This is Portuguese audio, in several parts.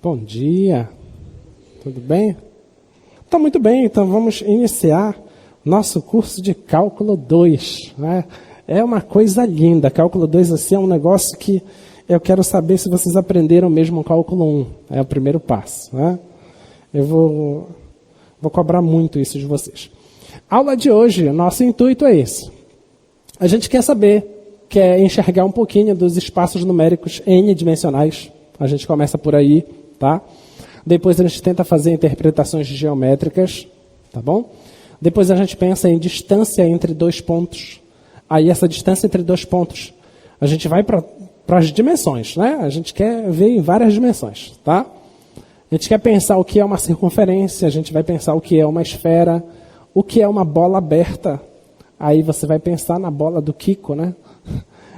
Bom dia, tudo bem? Tá muito bem, então vamos iniciar nosso curso de Cálculo 2. Né? É uma coisa linda, Cálculo 2 assim, é um negócio que eu quero saber se vocês aprenderam mesmo o Cálculo 1, é o primeiro passo. Né? Eu vou cobrar muito isso de vocês. Aula de hoje, nosso intuito é esse. A gente quer enxergar um pouquinho dos espaços numéricos n-dimensionais. A gente começa por aí, tá? Depois a gente tenta fazer interpretações geométricas, tá bom? Depois a gente pensa em distância entre dois pontos. Aí essa distância entre dois pontos, a gente vai para as dimensões, né? A gente quer ver em várias dimensões, tá? A gente quer pensar o que é uma circunferência, a gente vai pensar o que é uma esfera, o que é uma bola aberta. Aí você vai pensar na bola do Kiko, né?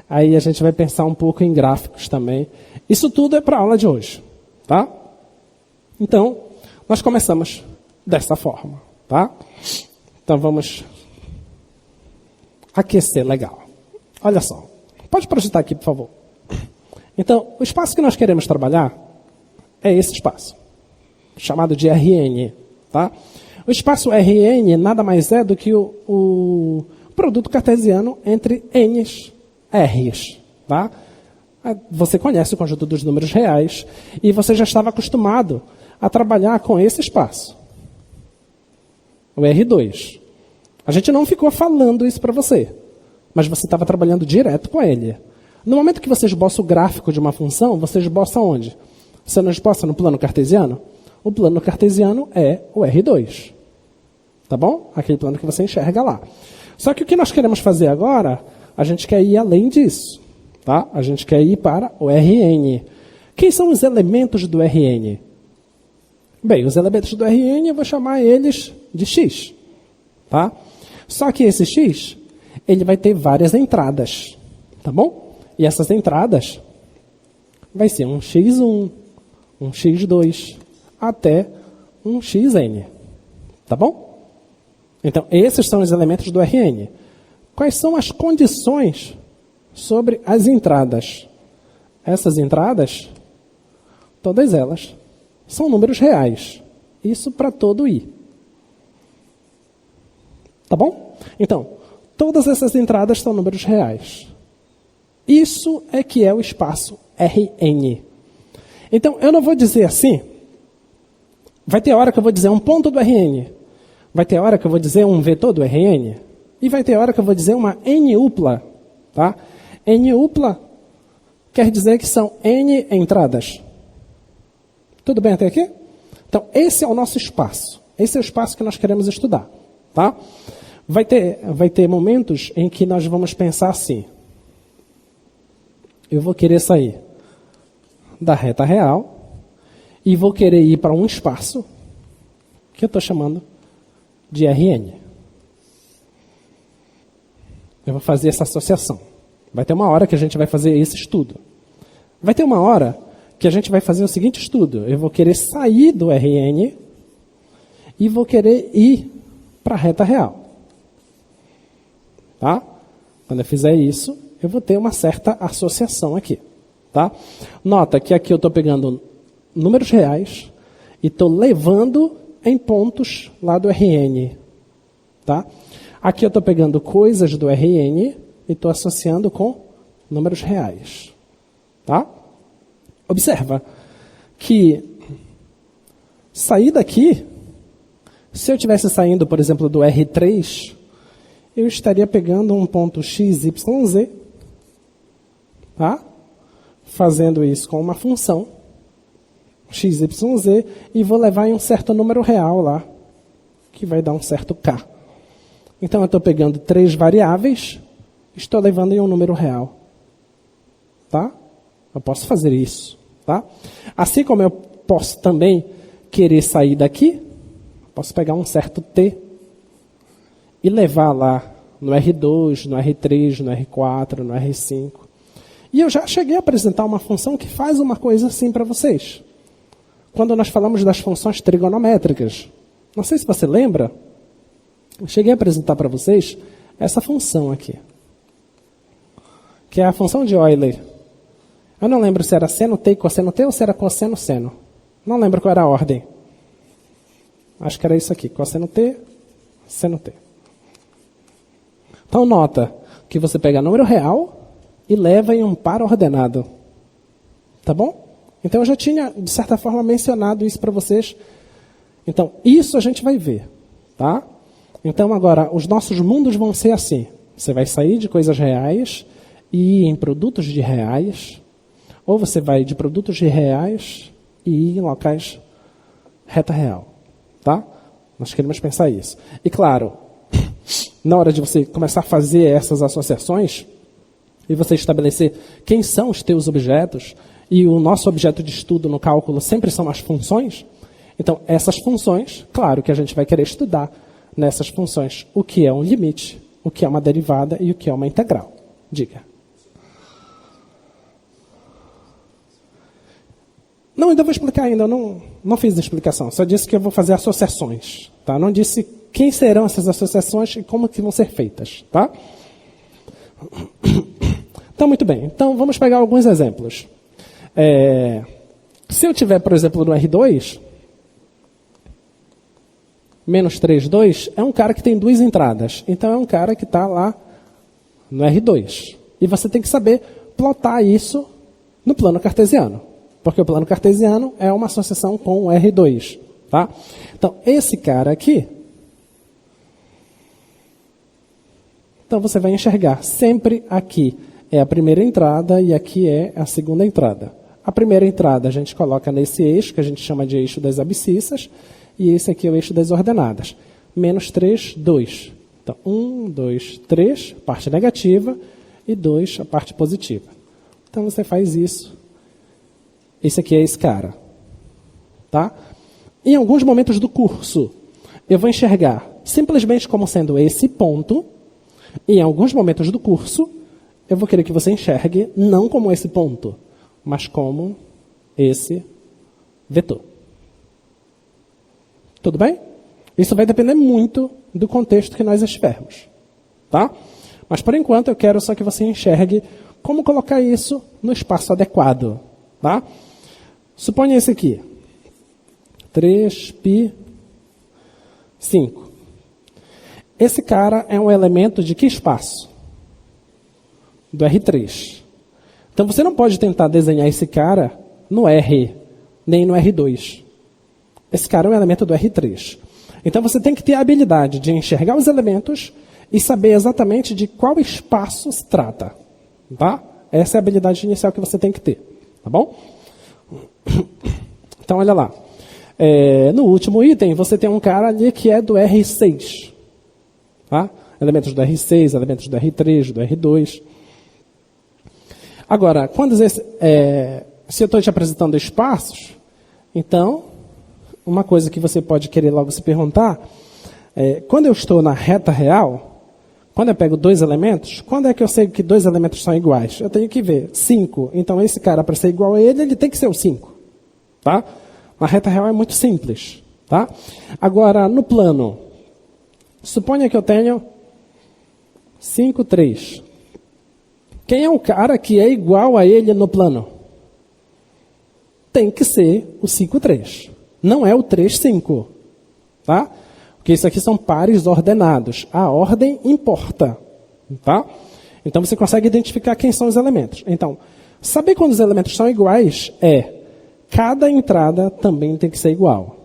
Aí a gente vai pensar um pouco em gráficos também. Isso tudo é para a aula de hoje, tá? Então, nós começamos dessa forma, tá? Então vamos aquecer legal. Olha só, pode projetar aqui, por favor. Então, o espaço que nós queremos trabalhar é esse espaço, chamado de Rn, tá? O espaço Rn nada mais é do que o produto cartesiano entre n's, r's, tá? Você conhece o conjunto dos números reais e você já estava acostumado a trabalhar com esse espaço, o R2. A gente não ficou falando isso para você, mas você estava trabalhando direto com ele. No momento que você esboça o gráfico de uma função, você esboça onde? Você não esboça no plano cartesiano? O plano cartesiano é o R2. Tá bom? Aquele plano que você enxerga lá. Só que o que nós queremos fazer agora, a gente quer ir além disso. Tá? A gente quer ir para o Rn. Quem são os elementos do Rn? Bem, os elementos do Rn eu vou chamar eles de x. Tá? Só que esse x, ele vai ter várias entradas. Tá bom? E essas entradas vai ser um x1, um x2, até um xn. Tá bom? Então, esses são os elementos do Rn. Quais são as condições sobre as entradas? Essas entradas, todas elas, são números reais. Isso para todo i. Tá bom? Então, todas essas entradas são números reais. Isso é que é o espaço Rn. Então, eu não vou dizer assim. Vai ter hora que eu vou dizer um ponto do Rn. Vai ter hora que eu vou dizer um vetor do Rn. E vai ter hora que eu vou dizer uma n-upla. Tá? N-upla quer dizer que são n entradas. Tudo bem até aqui? Então, esse é o nosso espaço. Esse é o espaço que nós queremos estudar. Tá? Vai ter momentos em que nós vamos pensar assim. Eu vou querer sair da reta real e vou querer ir para um espaço que eu estou chamando de Rn. Eu vou fazer essa associação. Vai ter uma hora que a gente vai fazer esse estudo. Vai ter uma hora que a gente vai fazer o seguinte estudo. Eu vou querer sair do Rn e vou querer ir para a reta real. Tá? Quando eu fizer isso, eu vou ter uma certa associação aqui. Tá? Nota que aqui eu estou pegando números reais e estou levando em pontos lá do Rn. Tá? Aqui eu estou pegando coisas do Rn e estou associando com números reais. Tá? Observa que sair daqui, se eu estivesse saindo, por exemplo, do R3, eu estaria pegando um ponto x, y, z, tá? Fazendo isso com uma função, x, y, z, e vou levar em um certo número real lá, que vai dar um certo k. Então, eu estou pegando 3 variáveis, estou levando em um número real. Tá? Eu posso fazer isso. Tá? Assim como eu posso também querer sair daqui, posso pegar um certo t e levar lá no R2, no R3, no R4, no R5. E eu já cheguei a apresentar uma função que faz uma coisa assim para vocês. Quando nós falamos das funções trigonométricas. Não sei se você lembra, eu cheguei a apresentar para vocês essa função aqui. Que é a função de Euler. Eu não lembro se era seno t e cosseno t ou se era cosseno seno. Não lembro qual era a ordem. Acho que era isso aqui, cosseno T, seno T. Então nota que você pega número real e leva em um par ordenado. Tá bom? Então eu já tinha, de certa forma, mencionado isso para vocês. Então, isso a gente vai ver. Tá? Então agora, os nossos mundos vão ser assim. Você vai sair de coisas reais e ir em produtos de reais. Ou você vai de produtos de reais e ir em locais reta real. Tá? Nós queremos pensar isso. E claro, na hora de você começar a fazer essas associações e você estabelecer quem são os teus objetos, e o nosso objeto de estudo no cálculo sempre são as funções, então essas funções, claro que a gente vai querer estudar nessas funções o que é um limite, o que é uma derivada e o que é uma integral. Diga. Não, ainda vou explicar ainda, eu não fiz a explicação, só disse que eu vou fazer associações. Tá? Não disse quem serão essas associações e como que vão ser feitas. Tá? Então, muito bem. Então, vamos pegar alguns exemplos. Se eu tiver, por exemplo, no R2, menos 3, 2, é um cara que tem duas entradas. Então, é um cara que está lá no R2. E você tem que saber plotar isso no plano cartesiano. Porque o plano cartesiano é uma associação com o R2. Tá? Então, esse cara aqui, então você vai enxergar sempre aqui é a primeira entrada e aqui é a segunda entrada. A primeira entrada a gente coloca nesse eixo, que a gente chama de eixo das abscissas, e esse aqui é o eixo das ordenadas. Menos 3, 2. Então, 1, 2, 3, parte negativa, e 2, a parte positiva. Então, você faz isso. Esse aqui é esse cara. Tá? Em alguns momentos do curso, eu vou enxergar simplesmente como sendo esse ponto, e em alguns momentos do curso, eu vou querer que você enxergue não como esse ponto, mas como esse vetor. Tudo bem? Isso vai depender muito do contexto que nós estivermos. Tá? Mas, por enquanto, eu quero só que você enxergue como colocar isso no espaço adequado. Tá? Suponha esse aqui. 3π, 5. Esse cara é um elemento de que espaço? Do R3. Então, você não pode tentar desenhar esse cara no R, nem no R2. Esse cara é um elemento do R3. Então, você tem que ter a habilidade de enxergar os elementos e saber exatamente de qual espaço se trata. Tá? Essa é a habilidade inicial que você tem que ter. Tá bom? Então, olha lá. No último item, você tem um cara ali que é do R6. Tá? Elementos do R6, elementos do R3, do R2. Agora, se eu estou te apresentando espaços, então, uma coisa que você pode querer logo se perguntar, quando eu estou na reta real, quando eu pego dois elementos, quando é que eu sei que dois elementos são iguais? Eu tenho que ver 5. Então, esse cara, para ser igual a ele tem que ser o 5. Tá? Na reta real é muito simples. Tá? Agora, no plano, suponha que eu tenho 5, 3. Quem é o cara que é igual a ele no plano? Tem que ser o 5, 3. Não é o 3, 5. Tá? Porque isso aqui são pares ordenados. A ordem importa. Tá? Então você consegue identificar quem são os elementos. Então, saber quando os elementos são iguais cada entrada também tem que ser igual.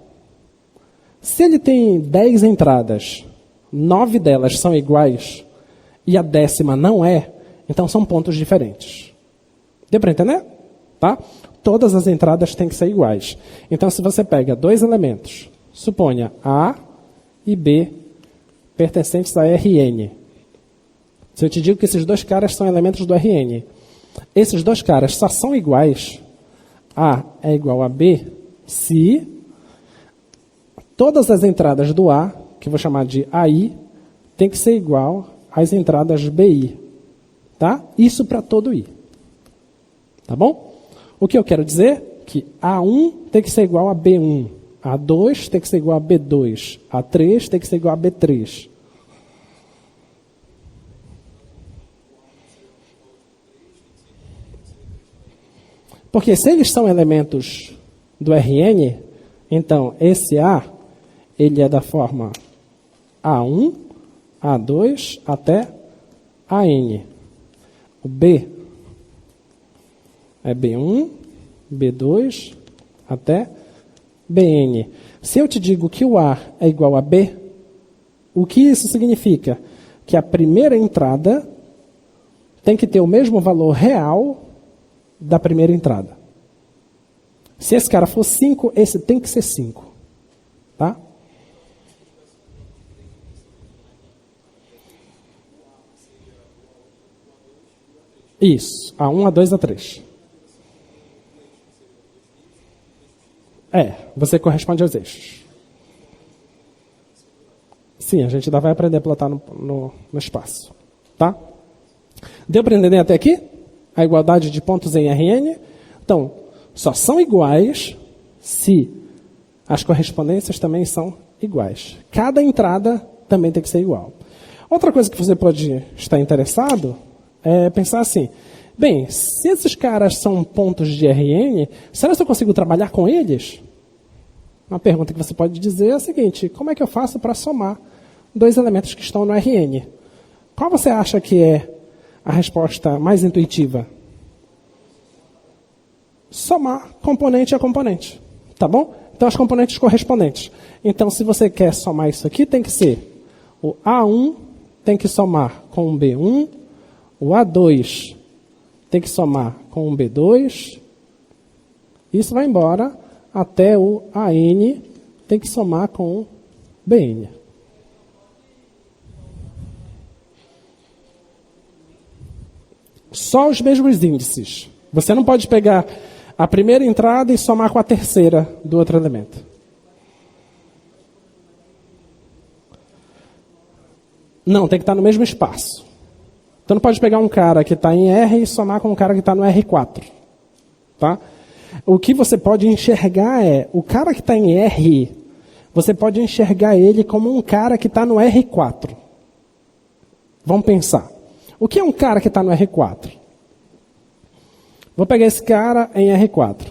Se ele tem 10 entradas, 9 delas são iguais e a 10ª não é, então são pontos diferentes. Deu para entender? Tá? Todas as entradas têm que ser iguais. Então, se você pega dois elementos, suponha A e B, pertencentes a Rn. Se eu te digo que esses dois caras são elementos do Rn, esses dois caras só são iguais, A é igual a B, se todas as entradas do A, que eu vou chamar de AI, tem que ser igual às entradas BI. Tá? Isso para todo I. Tá bom? O que eu quero dizer? Que A1 tem que ser igual a B1. A2 tem que ser igual a B2. A3 tem que ser igual a B3. Porque se eles são elementos do Rn, então esse A, ele é da forma A1, A2 até AN. O B é B1, B2 até Bn. Se eu te digo que o A é igual a B, o que isso significa? Que a primeira entrada tem que ter o mesmo valor real da primeira entrada. Se esse cara for 5, esse tem que ser 5. Tá? Isso, A1, A2, A3. Você corresponde aos eixos. Sim, a gente ainda vai aprender a plotar no espaço. Tá? Deu para entender até aqui? A igualdade de pontos em Rn? Então, só são iguais se as correspondências também são iguais. Cada entrada também tem que ser igual. Outra coisa que você pode estar interessado é pensar assim, bem, se esses caras são pontos de Rn, será que eu consigo trabalhar com eles? Uma pergunta que você pode dizer é a seguinte, como é que eu faço para somar dois elementos que estão no Rn? Qual você acha que é a resposta mais intuitiva? Somar componente a componente, tá bom? Então, as componentes correspondentes. Então, se você quer somar isso aqui, tem que ser o A1 tem que somar com o B1, o A2 tem que somar com o B2, isso vai embora até o AN tem que somar com o BN. Só os mesmos índices. Você não pode pegar a primeira entrada e somar com a terceira do outro elemento. Não, tem que estar no mesmo espaço. Então não pode pegar um cara que está em R e somar com um cara que está no R4. Tá? O que você pode enxergar é, o cara que está em R, você pode enxergar ele como um cara que está no R4. Vamos pensar. O que é um cara que está no R4? Vou pegar esse cara em R4.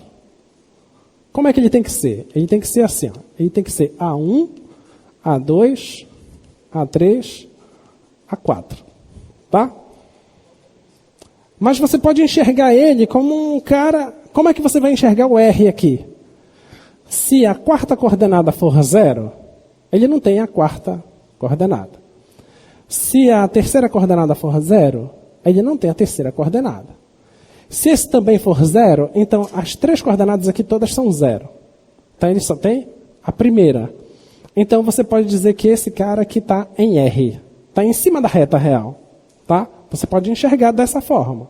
Como é que ele tem que ser? Ele tem que ser assim. Ó. Ele tem que ser A1, A2, A3, A4. Tá? Mas você pode enxergar ele como um cara... Como é que você vai enxergar o R aqui? Se a quarta coordenada for 0, ele não tem a quarta coordenada. Se a terceira coordenada for 0, ele não tem a terceira coordenada. Se esse também for 0, então as três coordenadas aqui todas são 0. Então ele só tem a primeira. Então você pode dizer que esse cara aqui está em R. Está em cima da reta real. Tá? Você pode enxergar dessa forma.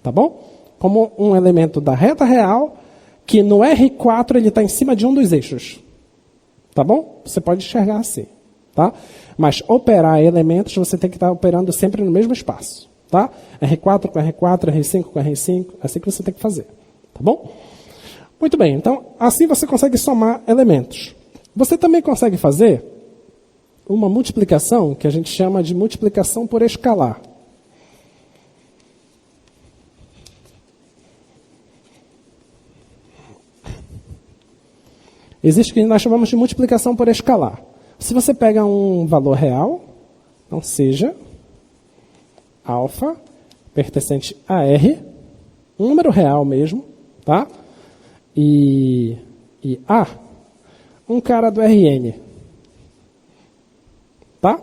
Tá bom? Como um elemento da reta real, que no R4 ele está em cima de um dos eixos. Tá bom? Você pode enxergar assim. Tá? Mas operar elementos, você tem que estar operando sempre no mesmo espaço. Tá? R4 com R4, R5 com R5, é assim que você tem que fazer. Tá bom? Muito bem, então assim você consegue somar elementos. Você também consegue fazer uma multiplicação que a gente chama de multiplicação por escalar. Existe o que nós chamamos de multiplicação por escalar. Se você pega um valor real, então seja alfa pertencente a R, um número real mesmo, tá? E A, um cara do Rn. Tá?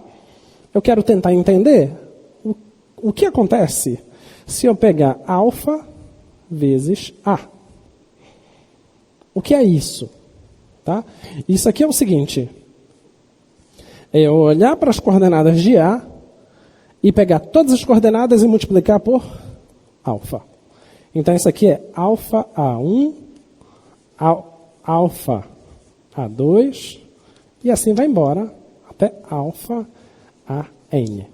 Eu quero tentar entender o que acontece se eu pegar alfa vezes A. O que é isso? Tá? Isso aqui é o seguinte. É eu olhar para as coordenadas de A e pegar todas as coordenadas e multiplicar por alfa. Então isso aqui é alfa A1, alfa A2, e assim vai embora até alfa AN.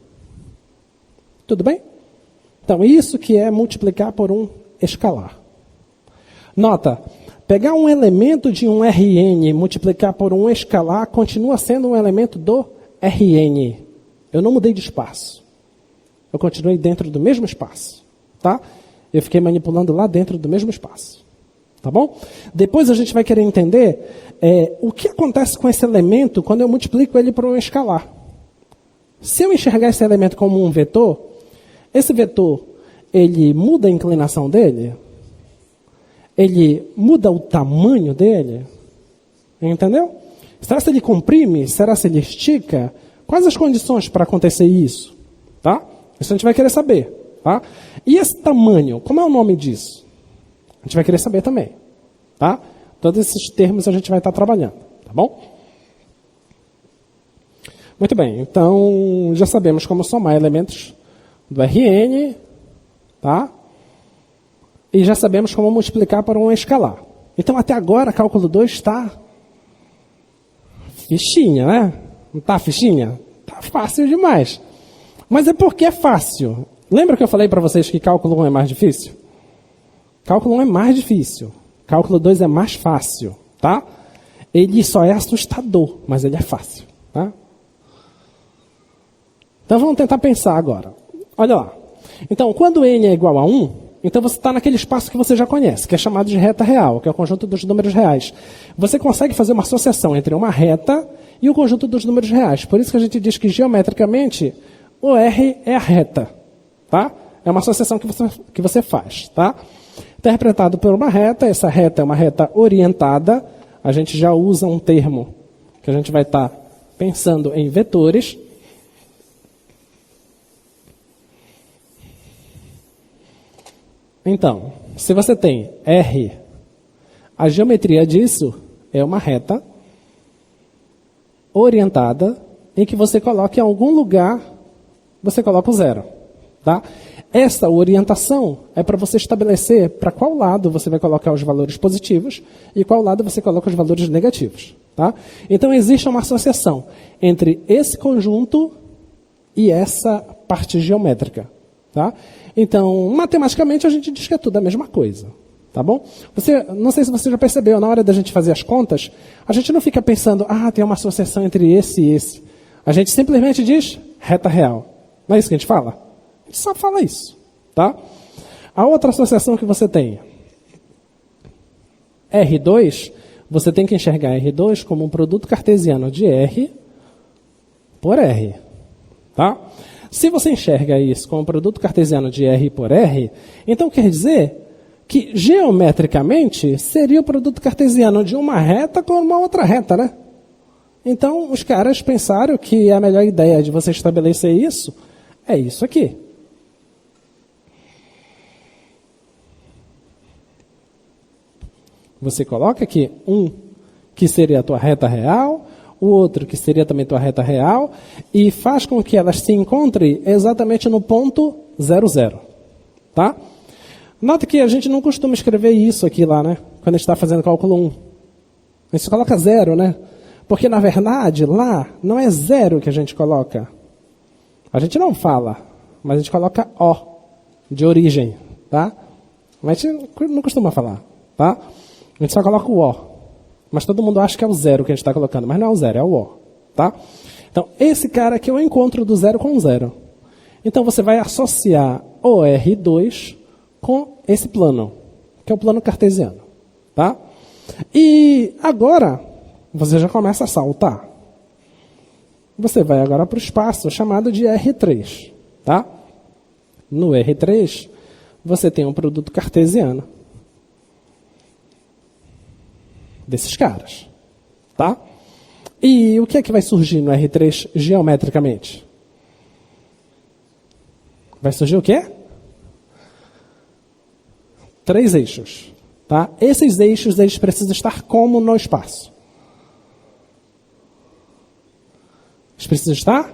Tudo bem? Então isso que é multiplicar por um escalar. Nota, pegar um elemento de um Rn e multiplicar por um escalar continua sendo um elemento do Rn. Eu não mudei de espaço. Eu continuei dentro do mesmo espaço. Tá? Eu fiquei manipulando lá dentro do mesmo espaço. Tá bom? Depois a gente vai querer entender o que acontece com esse elemento quando eu multiplico ele por um escalar. Se eu enxergar esse elemento como um vetor, esse vetor, ele muda a inclinação dele? Ele muda o tamanho dele? Entendeu? Será se ele comprime? Será se ele estica? Quais as condições para acontecer isso? Tá? Isso a gente vai querer saber. Tá? E esse tamanho, como é o nome disso? A gente vai querer saber também. Tá? Todos esses termos a gente vai estar trabalhando. Tá bom? Muito bem. Então, já sabemos como somar elementos do Rn. Tá? E já sabemos como multiplicar por um escalar. Então, até agora, cálculo 2 está fichinha, né? Não está fichinha? Está fácil demais. Mas é porque é fácil. Lembra que eu falei para vocês que cálculo 1 é mais difícil? Cálculo 1 é mais difícil. Cálculo 2 é mais fácil, tá? Ele só é assustador, mas ele é fácil, tá? Então, vamos tentar pensar agora. Olha lá. Então, quando n é igual a 1... Então você está naquele espaço que você já conhece, que é chamado de reta real, que é o conjunto dos números reais. Você consegue fazer uma associação entre uma reta e o conjunto dos números reais. Por isso que a gente diz que geometricamente o R é a reta. Tá? É uma associação que você faz. Tá? Interpretado por uma reta, essa reta é uma reta orientada. A gente já usa um termo que a gente vai estar pensando em vetores. Então, se você tem R, a geometria disso é uma reta orientada em que você coloca em algum lugar, você coloca o zero. Tá? Essa orientação é para você estabelecer para qual lado você vai colocar os valores positivos e qual lado você coloca os valores negativos. Tá? Então, existe uma associação entre esse conjunto e essa parte geométrica. Tá? Então, matematicamente, a gente diz que é tudo a mesma coisa. Tá bom? Não sei se você já percebeu, na hora da gente fazer as contas, a gente não fica pensando, tem uma associação entre esse e esse. A gente simplesmente diz reta real. Não é isso que a gente fala? A gente só fala isso. Tá? A outra associação que você tem, R2, você tem que enxergar R2 como um produto cartesiano de R por R. Tá? Se você enxerga isso como um produto cartesiano de R por R, então quer dizer que geometricamente seria o produto cartesiano de uma reta com uma outra reta, né? Então os caras pensaram que a melhor ideia de você estabelecer isso é isso aqui. Você coloca aqui um que seria a tua reta real, o outro que seria também tua reta real, e faz com que elas se encontrem exatamente no ponto 0, 0. Tá? Nota que a gente não costuma escrever isso aqui lá, né? Quando a gente está fazendo cálculo 1. A gente coloca 0, né? Porque, na verdade, lá não é 0 que a gente coloca. A gente não fala, mas a gente coloca O, de origem. Tá? Mas a gente não costuma falar. Tá? A gente só coloca o O. Mas todo mundo acha que é o 0 que a gente está colocando. Mas não é o 0, é o O. Tá? Então, esse cara aqui é o encontro do 0 com o 0. Então, você vai associar o R2 com esse plano, que é o plano cartesiano. Tá? E agora, você já começa a saltar. Você vai agora para o espaço chamado de R3. Tá? No R3, você tem um produto cartesiano desses caras. Tá? E o que é que vai surgir no R3 geometricamente? Vai surgir o quê? 3 eixos. Tá? Esses eixos eles precisam estar como no espaço? Eles precisam estar?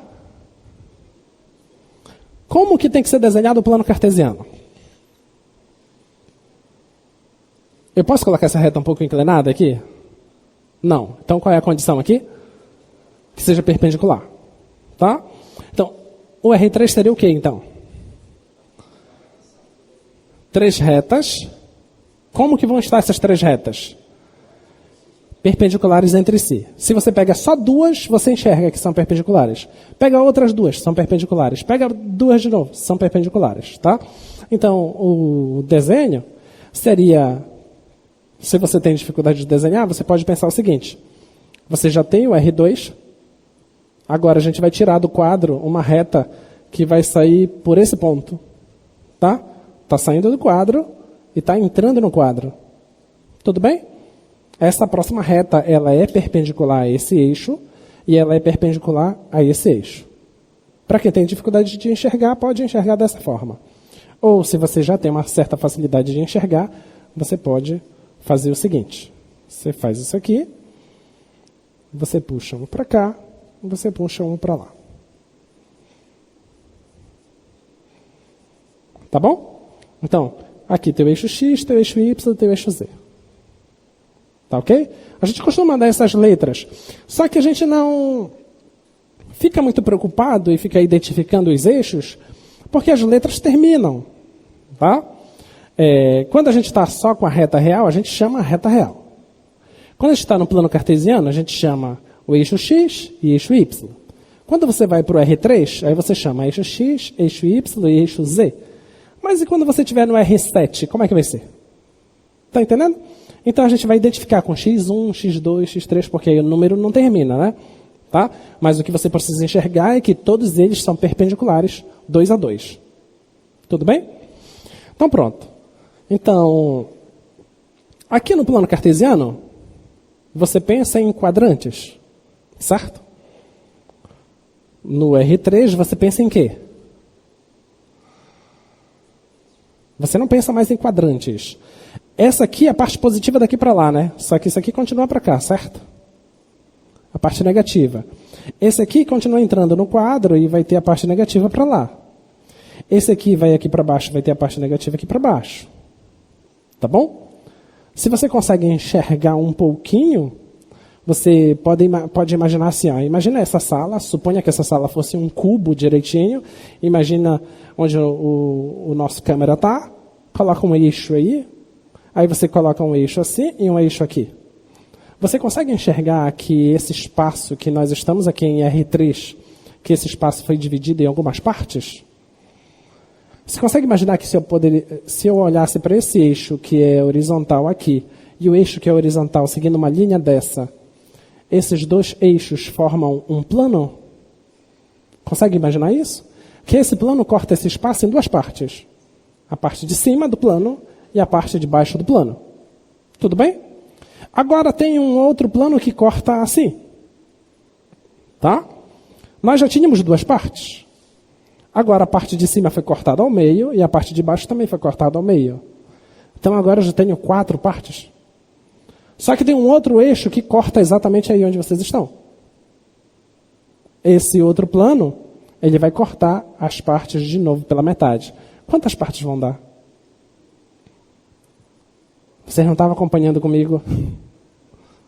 Como que tem que ser desenhado o plano cartesiano? Eu posso colocar essa reta um pouco inclinada aqui? Não. Então qual é a condição aqui? Que seja perpendicular. Tá? Então, o R3 seria o quê então? 3 retas. Como que vão estar essas 3 retas? Perpendiculares entre si. Se você pega só 2, você enxerga que são perpendiculares. Pega outras 2, são perpendiculares. Pega 2 de novo, são perpendiculares. Tá? Então, o desenho seria Se você tem dificuldade de desenhar, você pode pensar o seguinte. Você já tem o R2. Agora a gente vai tirar do quadro uma reta que vai sair por esse ponto. Tá? Está saindo do quadro e está entrando no quadro. Tudo bem? Essa próxima reta, ela é perpendicular a esse eixo e ela é perpendicular a esse eixo. Para quem tem dificuldade de enxergar, pode enxergar dessa forma. Ou, se você já tem uma certa facilidade de enxergar, você pode fazer o seguinte. Você faz isso aqui, você puxa um para cá, você puxa um para lá. Tá bom? Então, aqui tem o eixo X, tem o eixo Y, tem o eixo Z. Tá ok? A gente costuma dar essas letras. Só que a gente não fica muito preocupado e fica identificando os eixos, porque as letras terminam. Tá? Quando a gente está só com a reta real, a gente chama a reta real. Quando a gente está no plano cartesiano, a gente chama o eixo X e eixo Y. Quando você vai para o R3, aí você chama eixo X, eixo Y e eixo Z. Mas e quando você estiver no R7, como é que vai ser? Tá entendendo? Então a gente vai identificar com X1, X2, X3, porque aí o número não termina, né? Tá? Mas o que você precisa enxergar é que todos eles são perpendiculares, 2 a 2. Tudo bem? Então pronto. Então, aqui no plano cartesiano, você pensa em quadrantes, certo? No R3, você pensa em quê? Você não pensa mais em quadrantes. Essa aqui é a parte positiva daqui para lá, né? Só que isso aqui continua para cá, certo? A parte negativa. Esse aqui continua entrando no quadro e vai ter a parte negativa para lá. Esse aqui vai aqui para baixo, vai ter a parte negativa aqui para baixo. Tá bom? Se você consegue enxergar um pouquinho, você pode imaginar assim, ó, imagina essa sala, suponha que essa sala fosse um cubo direitinho, imagina onde o nosso câmera está, coloca um eixo aí você coloca um eixo assim e um eixo aqui. Você consegue enxergar que esse espaço que nós estamos aqui em R3, que esse espaço foi dividido em algumas partes? Você consegue imaginar que se eu olhasse para esse eixo que é horizontal aqui, e o eixo que é horizontal seguindo uma linha dessa, esses dois eixos formam um plano? Consegue imaginar isso? Que esse plano corta esse espaço em duas partes. A parte de cima do plano e a parte de baixo do plano. Tudo bem? Agora tem um outro plano que corta assim. Tá? Nós já tínhamos duas partes. Agora a parte de cima foi cortada ao meio e a parte de baixo também foi cortada ao meio. Então agora eu já tenho 4 partes. Só que tem um outro eixo que corta exatamente aí onde vocês estão. Esse outro plano, ele vai cortar as partes de novo pela metade. Quantas partes vão dar? Vocês não estavam acompanhando comigo?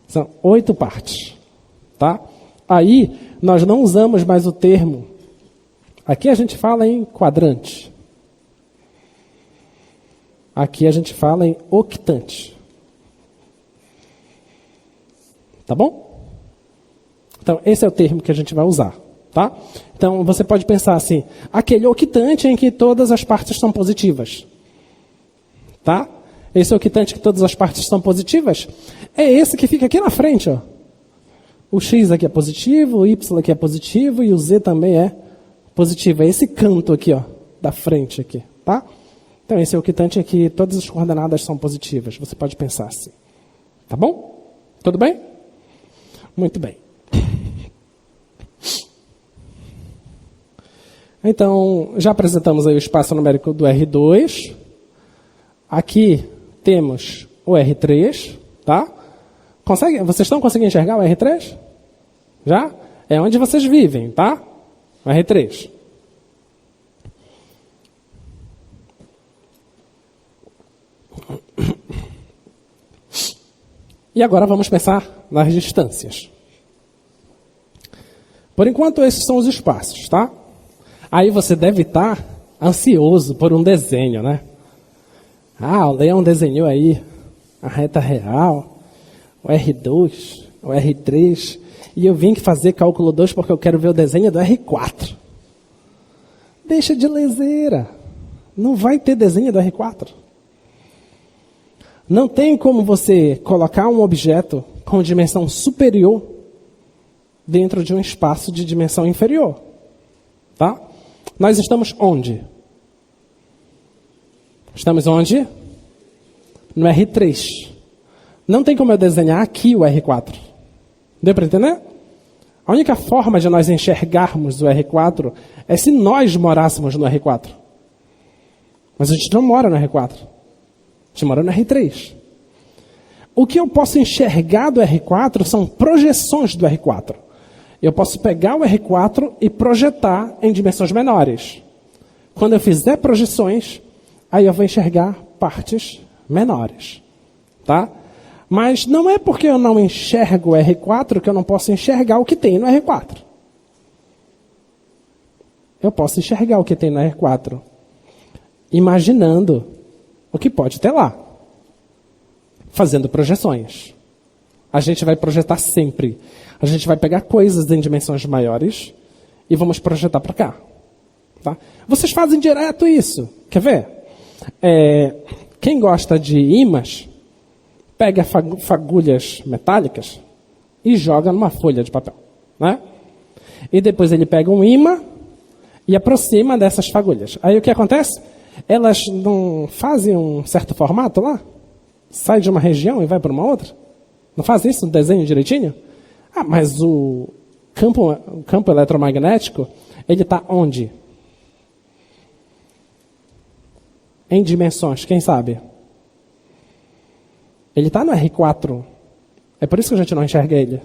São 8 partes. Tá? Aí, nós não usamos mais o termo. Aqui a gente fala em quadrante. Aqui a gente fala em octante. Tá bom? Então, esse é o termo que a gente vai usar. Tá? Então, você pode pensar assim, aquele octante em que todas as partes são positivas. Tá? Esse octante que todas as partes são positivas é esse que fica aqui na frente. Ó. O X aqui é positivo, o Y aqui é positivo e o Z também é positivo. É esse canto aqui, ó, da frente aqui. Tá? Então, esse octante em que todas as coordenadas são positivas. Você pode pensar assim. Tá bom? Tudo bem? Muito bem. Então, já apresentamos aí o espaço numérico do R2. Aqui temos o R3, tá? Vocês estão conseguindo enxergar o R3? Já? É onde vocês vivem, tá? O R3. E agora vamos pensar nas distâncias. Por enquanto, esses são os espaços, tá? Aí você deve estar ansioso por um desenho, né? Ah, o Leão desenhou aí a reta real, o R2, o R3, e eu vim fazer cálculo 2 porque eu quero ver o desenho do R4. Deixa de leseira. Não vai ter desenho do R4. Não tem como você colocar um objeto com dimensão superior dentro de um espaço de dimensão inferior. Tá? Nós estamos onde? Estamos onde? No R3. Não tem como eu desenhar aqui o R4. Deu para entender? A única forma de nós enxergarmos o R4 é se nós morássemos no R4. Mas a gente não mora no R4. A gente mora no R3. O que eu posso enxergar do R4 são projeções do R4. Eu posso pegar o R4 e projetar em dimensões menores. Quando eu fizer projeções, aí eu vou enxergar partes menores. Tá? Mas não é porque eu não enxergo o R4 que eu não posso enxergar o que tem no R4. Eu posso enxergar o que tem no R4, imaginando o que pode ter lá, fazendo projeções. A gente vai projetar sempre. A gente vai pegar coisas em dimensões maiores e vamos projetar para cá. Tá? Vocês fazem direto isso. Quer ver? Quem gosta de ímãs, pega fagulhas metálicas e joga numa folha de papel. Né? E depois ele pega um ímã e aproxima dessas fagulhas. Aí o que acontece? Elas não fazem um certo formato lá? Sai de uma região e vai para uma outra? Não faz isso no desenho direitinho? Ah, mas o campo eletromagnético, ele está onde? Em dimensões, quem sabe? Ele está no R4. É por isso que a gente não enxerga ele.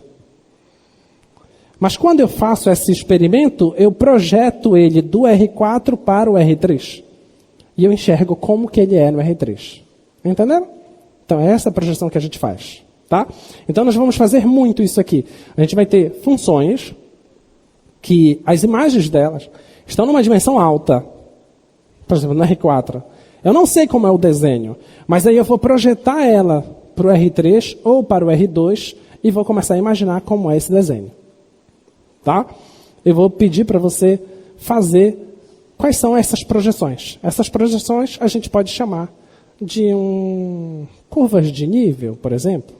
Mas quando eu faço esse experimento, eu projeto ele do R4 para o R3. E eu enxergo como que ele é no R3. Entenderam? Então, é essa a projeção que a gente faz. Tá? Então, nós vamos fazer muito isso aqui. A gente vai ter funções que as imagens delas estão numa dimensão alta. Por exemplo, no R4. Eu não sei como é o desenho, mas aí eu vou projetar ela para o R3 ou para o R2 e vou começar a imaginar como é esse desenho. Tá? Eu vou pedir para você fazer quais são essas projeções. Essas projeções a gente pode chamar de curvas de nível, por exemplo.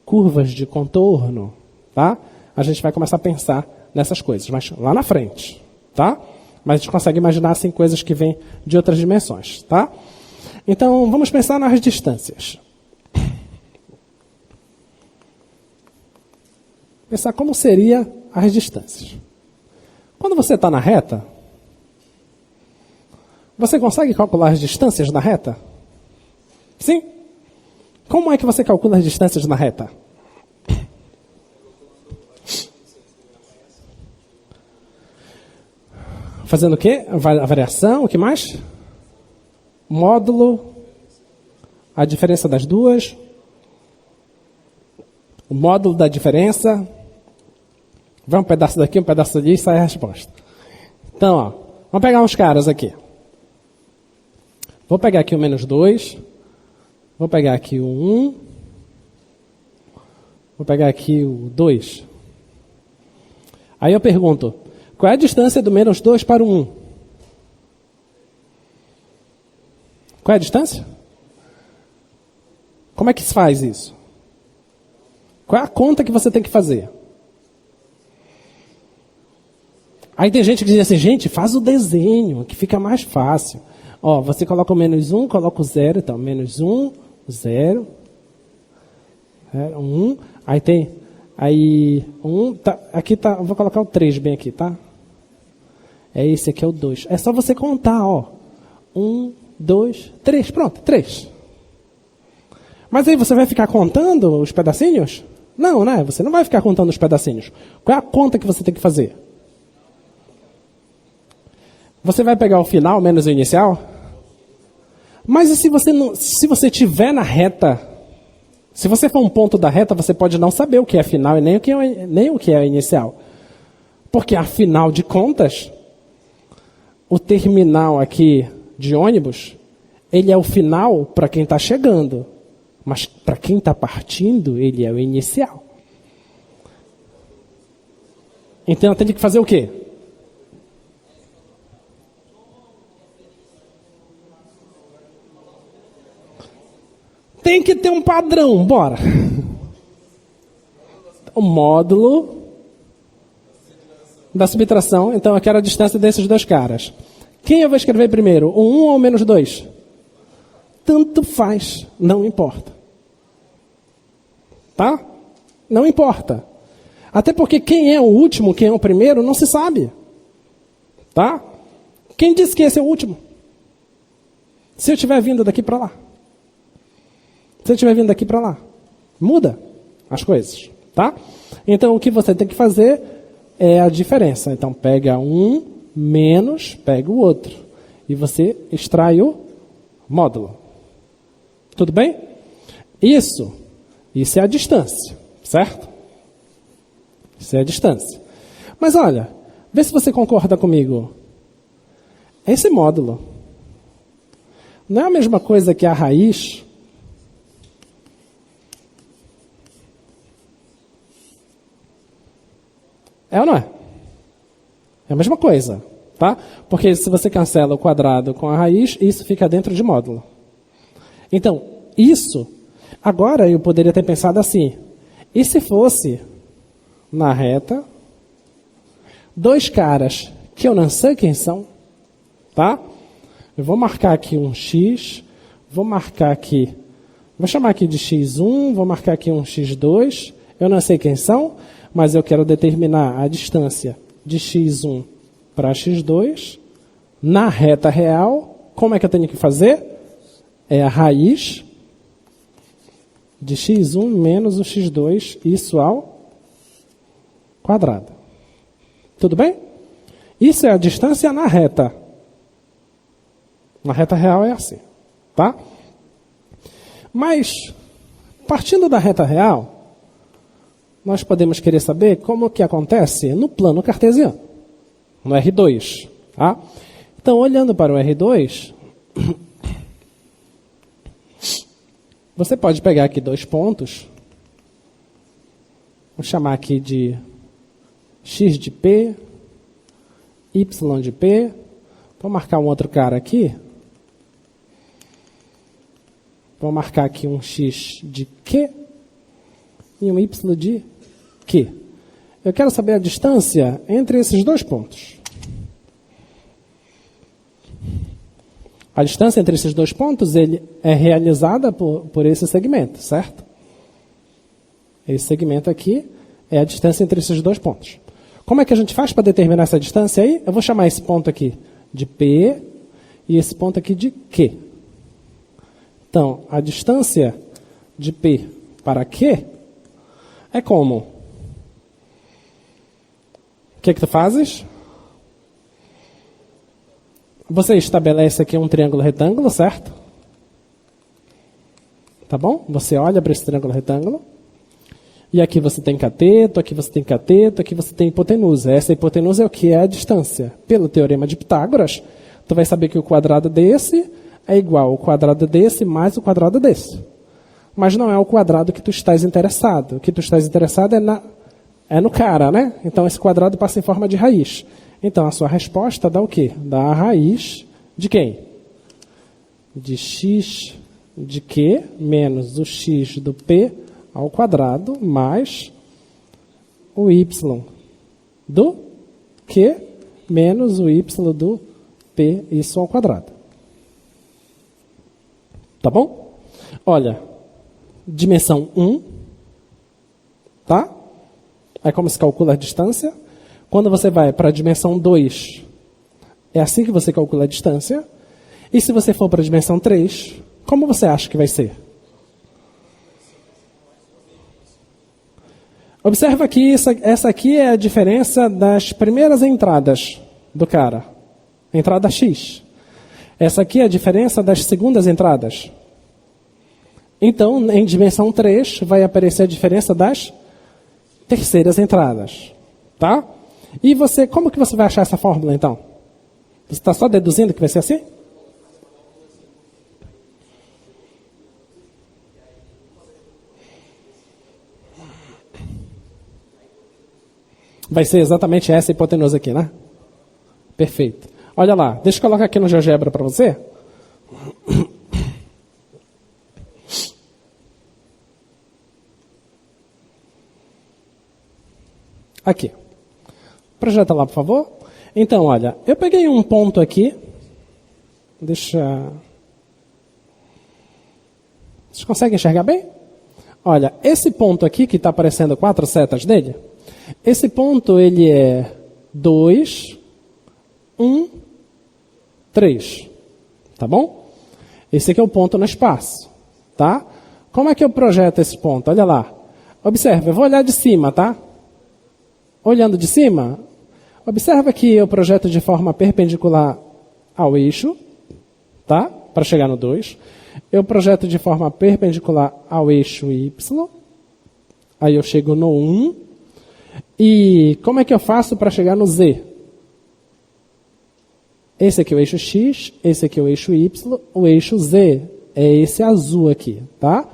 Curvas de contorno. Tá? A gente vai começar a pensar nessas coisas, mas lá na frente. Tá? Mas a gente consegue imaginar assim, coisas que vêm de outras dimensões. Tá? Então, vamos pensar nas distâncias. Pensar como seria as distâncias. Quando você está na reta, você consegue calcular as distâncias na reta? Sim? Como é que você calcula as distâncias na reta? Fazendo o quê? A variação, o que mais? Módulo, a diferença das duas, o módulo da diferença. Vai um pedaço daqui, um pedaço ali e sai a resposta. Então, ó, vamos pegar uns caras aqui. Vou pegar aqui o -2. Vou pegar aqui o 1. Vou pegar aqui o 2. Aí eu pergunto, qual é a distância do -2 para o 1? Qual é a distância? Como é que se faz isso? Qual é a conta que você tem que fazer? Aí tem gente que diz assim, gente, faz o desenho, que fica mais fácil. Ó, você coloca o -1, coloca o 0, então, -1, 0, 1, aí tem, aí, 1, tá, aqui tá, vou colocar o 3 bem aqui, tá? Esse aqui é o 2. É só você contar, ó. 1, 2, 3, pronto, 3. Mas aí você vai ficar contando os pedacinhos? Não, né? Você não vai ficar contando os pedacinhos. Qual é a conta que você tem que fazer? Você vai pegar o final menos o inicial? Mas e se você estiver na reta? Se você for um ponto da reta, você pode não saber o que é final e nem o que é inicial. Porque, afinal de contas, o terminal aqui de ônibus, ele é o final para quem está chegando. Mas para quem está partindo, ele é o inicial. Então, tem que fazer o quê? tem que ter um padrão, bora. O módulo da subtração, então eu quero a distância desses dois caras. Quem eu vou escrever primeiro, o 1 ou o menos 2? Tanto faz, não importa. Tá? Não importa. Até porque quem é o último, quem é o primeiro, não se sabe. Tá? Quem disse que esse é o último? Se eu estiver vindo daqui para lá. Se eu estiver vindo daqui para lá. Muda as coisas. Tá? Então o que você tem que fazer é a diferença. Então pega um menos, pega o outro. E você extrai o módulo. Tudo bem? Isso é a distância, certo? Isso é a distância. Mas olha, vê se você concorda comigo. Esse módulo não é a mesma coisa que a raiz. É ou não é? É a mesma coisa, tá? Porque se você cancela o quadrado com a raiz, isso fica dentro de módulo. Então, isso, agora eu poderia ter pensado assim, e se fosse na reta, dois caras que eu não sei quem são, tá? Eu vou marcar aqui um x, vou marcar aqui, vou chamar aqui de x1, vou marcar aqui um x2, eu não sei quem são, mas eu quero determinar a distância de x1 para x2 na reta real. Como é que eu tenho que fazer? É a raiz de x1 menos o x2, isso ao quadrado. Tudo bem? Isso é a distância na reta. Na reta real é assim, tá? Mas, partindo da reta real, nós podemos querer saber como que acontece no plano cartesiano, no R2, tá? Então, olhando para o R2, você pode pegar aqui dois pontos, vou chamar aqui de x de P, y de P, vou marcar um outro cara aqui, vou marcar aqui um x de Q e um y de Q. Eu quero saber a distância entre esses dois pontos. A distância entre esses dois pontos ele é realizada por esse segmento, certo? Esse segmento aqui é a distância entre esses dois pontos. Como é que a gente faz para determinar essa distância aí? Eu vou chamar esse ponto aqui de P e esse ponto aqui de Q. Então, a distância de P para Q é como? O que tu fazes? Você estabelece aqui um triângulo retângulo, certo? Tá bom? Você olha para esse triângulo retângulo. E aqui você tem cateto, aqui você tem cateto, aqui você tem hipotenusa. Essa hipotenusa é o que é a distância. Pelo teorema de Pitágoras, tu vai saber que o quadrado desse é igual ao quadrado desse mais o quadrado desse. Mas não é o quadrado que tu estás interessado. O que tu estás interessado é no cara, né? Então esse quadrado passa em forma de raiz. Então a sua resposta dá o quê? Dá a raiz de quem? De x de Q menos o x do P ao quadrado mais o y do Q menos o y do P, isso ao quadrado. Tá bom? Olha, dimensão 1, tá? É como se calcula a distância. Quando você vai para a dimensão 2, é assim que você calcula a distância. E se você for para a dimensão 3, como você acha que vai ser? Observa que essa aqui é a diferença das primeiras entradas do cara. Entrada X. Essa aqui é a diferença das segundas entradas. Então, em dimensão 3, vai aparecer a diferença das terceiras entradas. Tá? E você, como que você vai achar essa fórmula, então? Você está só deduzindo que vai ser assim? Vai ser exatamente essa hipotenusa aqui, né? Perfeito. Olha lá, deixa eu colocar aqui no GeoGebra para você. Aqui. Projeta lá, por favor. Então, olha, eu peguei um ponto aqui. Deixa... Vocês conseguem enxergar bem? Olha, esse ponto aqui, que está aparecendo 4 setas dele, esse ponto, ele é 2, 1, 3. Tá bom? Esse aqui é o ponto no espaço. Tá? Como é que eu projeto esse ponto? Olha lá. Observe, eu vou olhar de cima, tá? Olhando de cima, observa que eu projeto de forma perpendicular ao eixo, tá? Para chegar no 2. Eu projeto de forma perpendicular ao eixo Y. Aí eu chego no 1. E como é que eu faço para chegar no Z? Esse aqui é o eixo X, esse aqui é o eixo Y, o eixo Z é esse azul aqui, tá?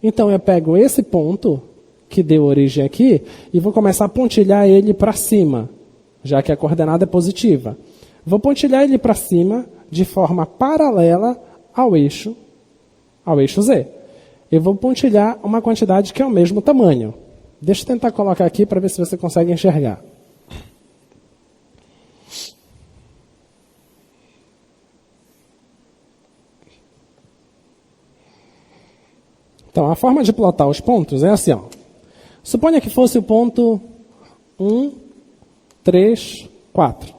Então eu pego esse ponto que deu origem aqui e vou começar a pontilhar ele para cima, já que a coordenada é positiva. Vou pontilhar ele para cima de forma paralela ao eixo Z. Eu vou pontilhar uma quantidade que é o mesmo tamanho. Deixa eu tentar colocar aqui para ver se você consegue enxergar. Então, a forma de plotar os pontos é assim, ó. Suponha que fosse o ponto 1, 3, 4.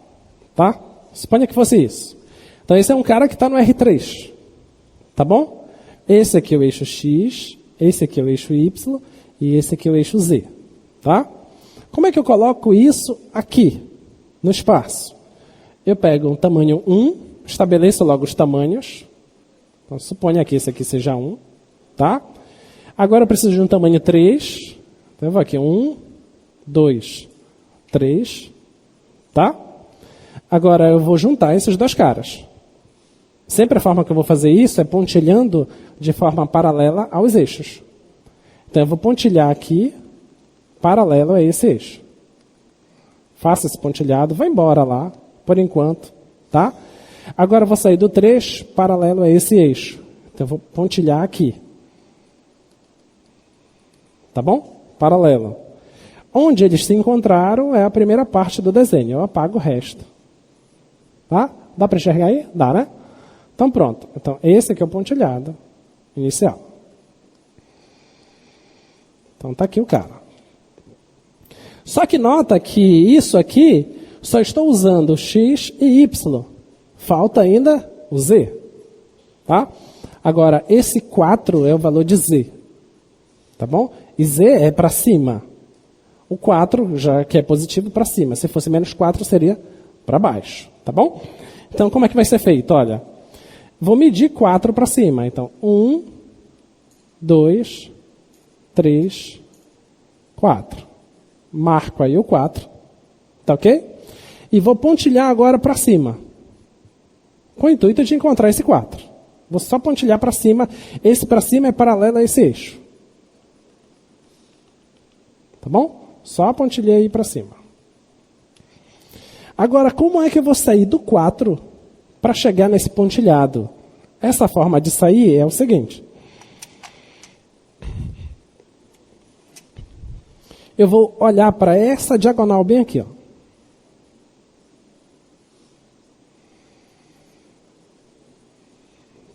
Tá? Suponha que fosse isso. Então, esse é um cara que está no R3. Tá bom? Esse aqui é o eixo X, esse aqui é o eixo Y e esse aqui é o eixo Z. Tá? Como é que eu coloco isso aqui, no espaço? Eu pego um tamanho 1, estabeleço logo os tamanhos. Então, suponha que esse aqui seja 1. Tá? Agora eu preciso de um tamanho 3. Então eu vou aqui, 1, 2, 3. Tá? Agora eu vou juntar esses dois caras. Sempre a forma que eu vou fazer isso é pontilhando de forma paralela aos eixos. Então eu vou pontilhar aqui, paralelo a esse eixo. Faça esse pontilhado, vai embora lá, por enquanto. Tá? Agora eu vou sair do 3 paralelo a esse eixo. Então eu vou pontilhar aqui. Tá bom? Paralelo. Onde eles se encontraram é a primeira parte do desenho. Eu apago o resto. Tá? Dá para enxergar aí? Dá, né? Então pronto. Então esse aqui é o pontilhado inicial. Então tá aqui o cara. Só que nota que isso aqui só estou usando X e Y. Falta ainda o Z. Tá? Agora esse 4 é o valor de Z. Tá bom? E Z é para cima. O 4, já que é positivo, para cima. Se fosse menos 4, seria para baixo. Tá bom? Então, como é que vai ser feito? Olha, vou medir 4 para cima. Então, 1, 2, 3, 4. Marco aí o 4. Tá ok? E vou pontilhar agora para cima. Com o intuito de encontrar esse 4. Vou só pontilhar para cima. Esse para cima é paralelo a esse eixo. Tá bom? Só pontilhei aí para cima. Agora, como é que eu vou sair do 4 para chegar nesse pontilhado? Essa forma de sair é o seguinte. Eu vou olhar para essa diagonal bem aqui, ó.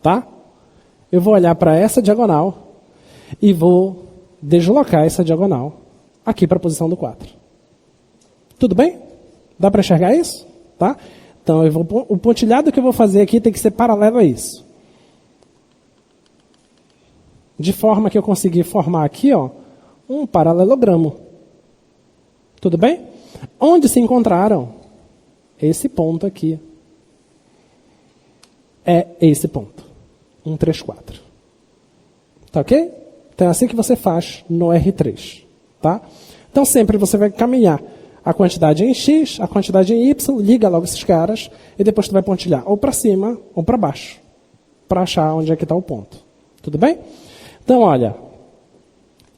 Tá? Eu vou olhar para essa diagonal e vou deslocar essa diagonal aqui para a posição do 4. Tudo bem? Dá para enxergar isso? Tá? Então, o pontilhado que eu vou fazer aqui tem que ser paralelo a isso. De forma que eu consegui formar aqui, ó, um paralelogramo. Tudo bem? Onde se encontraram? Esse ponto aqui. É esse ponto. 1, 3, 4. Tá ok? Então é assim que você faz no R3. Tá? Então sempre você vai caminhar a quantidade em X, a quantidade em Y, liga logo esses caras, e depois tu vai pontilhar ou para cima ou para baixo, para achar onde é que está o ponto. Tudo bem? Então, olha,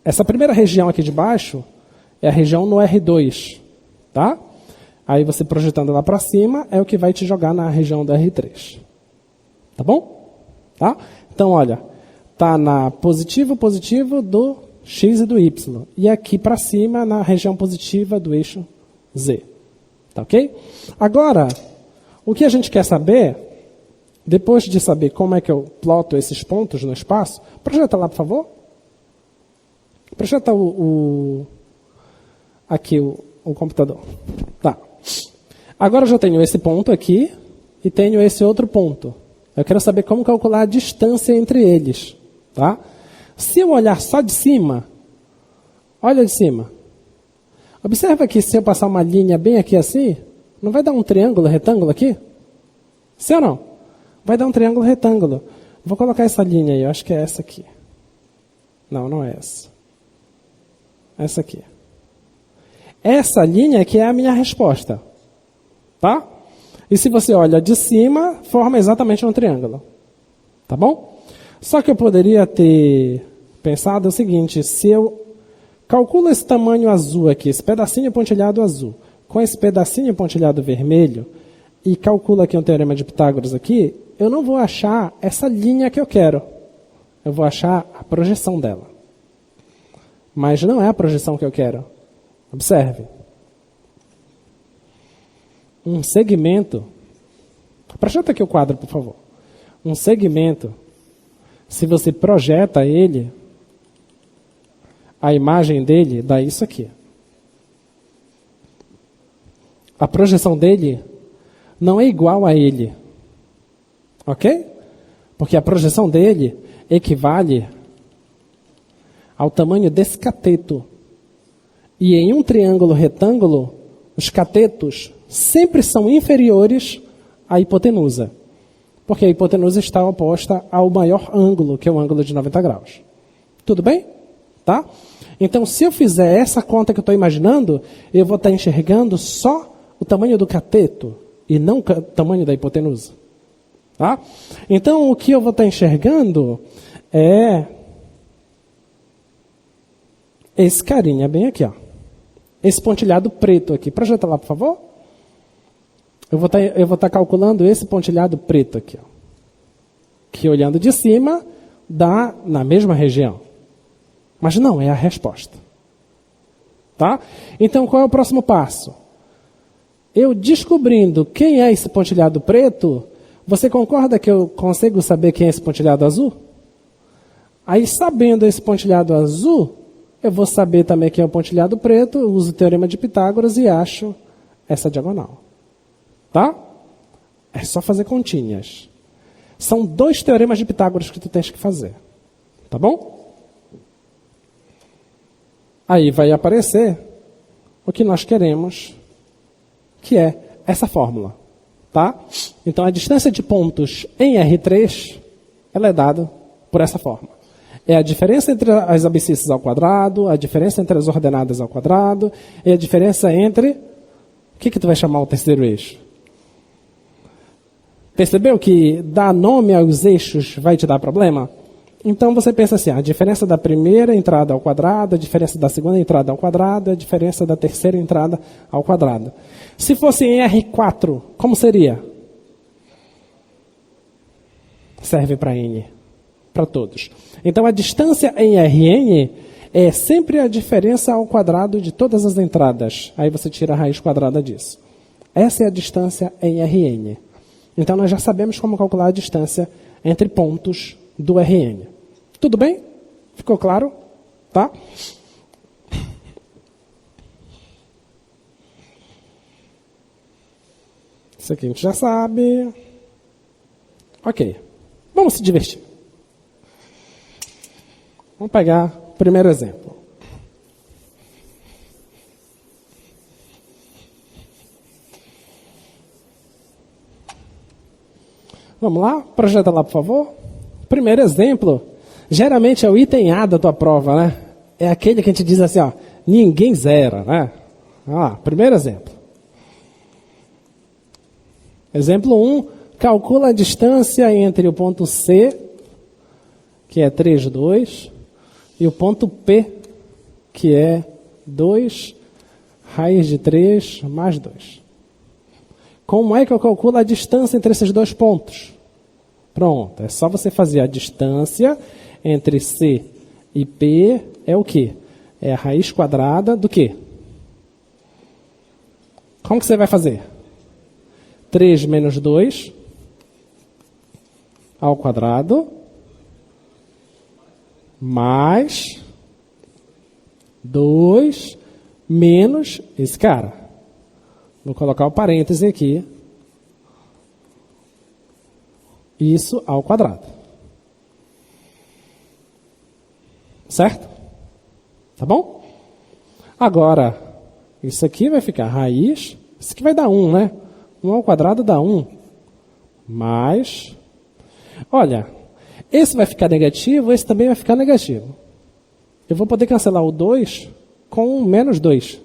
essa primeira região aqui de baixo é a região no R2. Tá? Aí você projetando lá para cima é o que vai te jogar na região do R3. Tá bom? Tá? Então, olha, tá na positivo, positivo do x e do y. E aqui para cima, na região positiva do eixo z. Tá ok? Agora, o que a gente quer saber, depois de saber como é que eu ploto esses pontos no espaço, projeta lá, por favor. Projeta aqui o computador. Tá. Agora eu já tenho esse ponto aqui e tenho esse outro ponto. Eu quero saber como calcular a distância entre eles. Tá? Se eu olhar só de cima, olha de cima. Observa que se eu passar uma linha bem aqui assim, não vai dar um triângulo retângulo aqui? Sim ou não? Vai dar um triângulo retângulo. Vou colocar essa linha aí, eu acho que é essa aqui. Não, não é essa. Essa aqui. Essa linha aqui é a minha resposta. Tá? E se você olha de cima, forma exatamente um triângulo. Tá bom? Só que eu poderia ter pensado o seguinte, se eu calculo esse tamanho azul aqui, esse pedacinho pontilhado azul, com esse pedacinho pontilhado vermelho, e calculo aqui um teorema de Pitágoras aqui, eu não vou achar essa linha que eu quero. Eu vou achar a projeção dela. Mas não é a projeção que eu quero. Observe. Um segmento. Projeta aqui o quadro, por favor. Um segmento, se você projeta ele, a imagem dele dá isso aqui. A projeção dele não é igual a ele. Ok? Porque a projeção dele equivale ao tamanho desse cateto. E em um triângulo retângulo, os catetos sempre são inferiores à hipotenusa. Porque a hipotenusa está oposta ao maior ângulo, que é o ângulo de 90 graus. Tudo bem? Tá? Então, se eu fizer essa conta que eu estou imaginando, eu vou estar enxergando só o tamanho do cateto e não o tamanho da hipotenusa. Tá? Então, o que eu vou estar enxergando é esse carinha bem aqui, ó. Esse pontilhado preto aqui. Projeta lá, por favor. Eu vou estar calculando esse pontilhado preto aqui, ó. Que olhando de cima, dá na mesma região. Mas não é a resposta. Tá? Então, qual é o próximo passo? Eu descobrindo quem é esse pontilhado preto, você concorda que eu consigo saber quem é esse pontilhado azul? Aí, sabendo esse pontilhado azul, eu vou saber também quem é o pontilhado preto, eu uso o teorema de Pitágoras e acho essa diagonal. Tá? É só fazer continhas. São 2 teoremas de Pitágoras que tu tens que fazer. Tá bom? Aí vai aparecer o que nós queremos, que é essa fórmula. Tá? Então, a distância de pontos em R3, ela é dada por essa fórmula. É a diferença entre as abscissas ao quadrado, a diferença entre as ordenadas ao quadrado, e a diferença entre... O que tu vai chamar o terceiro eixo? Percebeu que dar nome aos eixos vai te dar problema? Então você pensa assim, a diferença da primeira entrada ao quadrado, a diferença da segunda entrada ao quadrado, a diferença da terceira entrada ao quadrado. Se fosse em R4, como seria? Serve para N, para todos. Então a distância em Rn é sempre a diferença ao quadrado de todas as entradas. Aí você tira a raiz quadrada disso. Essa é a distância em Rn. Então, nós já sabemos como calcular a distância entre pontos do Rn. Tudo bem? Ficou claro? Tá? Isso aqui a gente já sabe. Ok. Vamos se divertir. Vamos pegar o primeiro exemplo. Vamos lá? Projeta lá, por favor. Primeiro exemplo, geralmente é o item A da tua prova, né? É aquele que a gente diz assim, ó, ninguém zera, né? Primeiro exemplo. Exemplo 1, calcula a distância entre o ponto C, que é 3, 2, e o ponto P, que é 2 raiz de 3 mais 2. Como é que eu calculo a distância entre esses dois pontos? Pronto, é só você fazer a distância entre C e P é o quê? É a raiz quadrada do quê? Como que você vai fazer? 3 menos 2 ao quadrado mais 2 menos esse cara. Vou colocar o parêntese aqui. Isso ao quadrado. Certo? Tá bom? Agora, isso aqui vai ficar raiz. Isso aqui vai dar 1, né? 1 ao quadrado dá 1. Mais... Olha, esse vai ficar negativo, esse também vai ficar negativo. Eu vou poder cancelar o 2 com menos 2.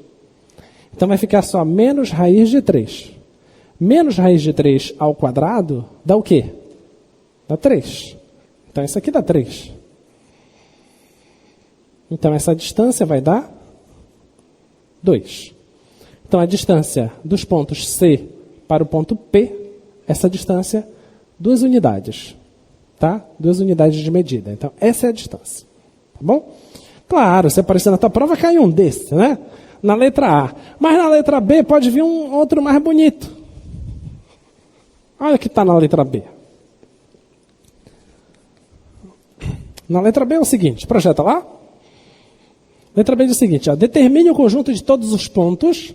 Então vai ficar só menos raiz de 3. Menos raiz de 3 ao quadrado dá o quê? Dá 3. Então isso aqui dá 3. Então essa distância vai dar 2. Então a distância dos pontos C para o ponto P, essa distância, 2 unidades. Tá? 2 unidades de medida. Então essa é a distância. Tá bom? Claro, se aparecer na tua prova, cai um desse, né? Na letra A. Mas na letra B pode vir um outro mais bonito. Olha o que está na letra B. Na letra B é o seguinte, projeta lá. Letra B diz o seguinte, ó, determine o conjunto de todos os pontos.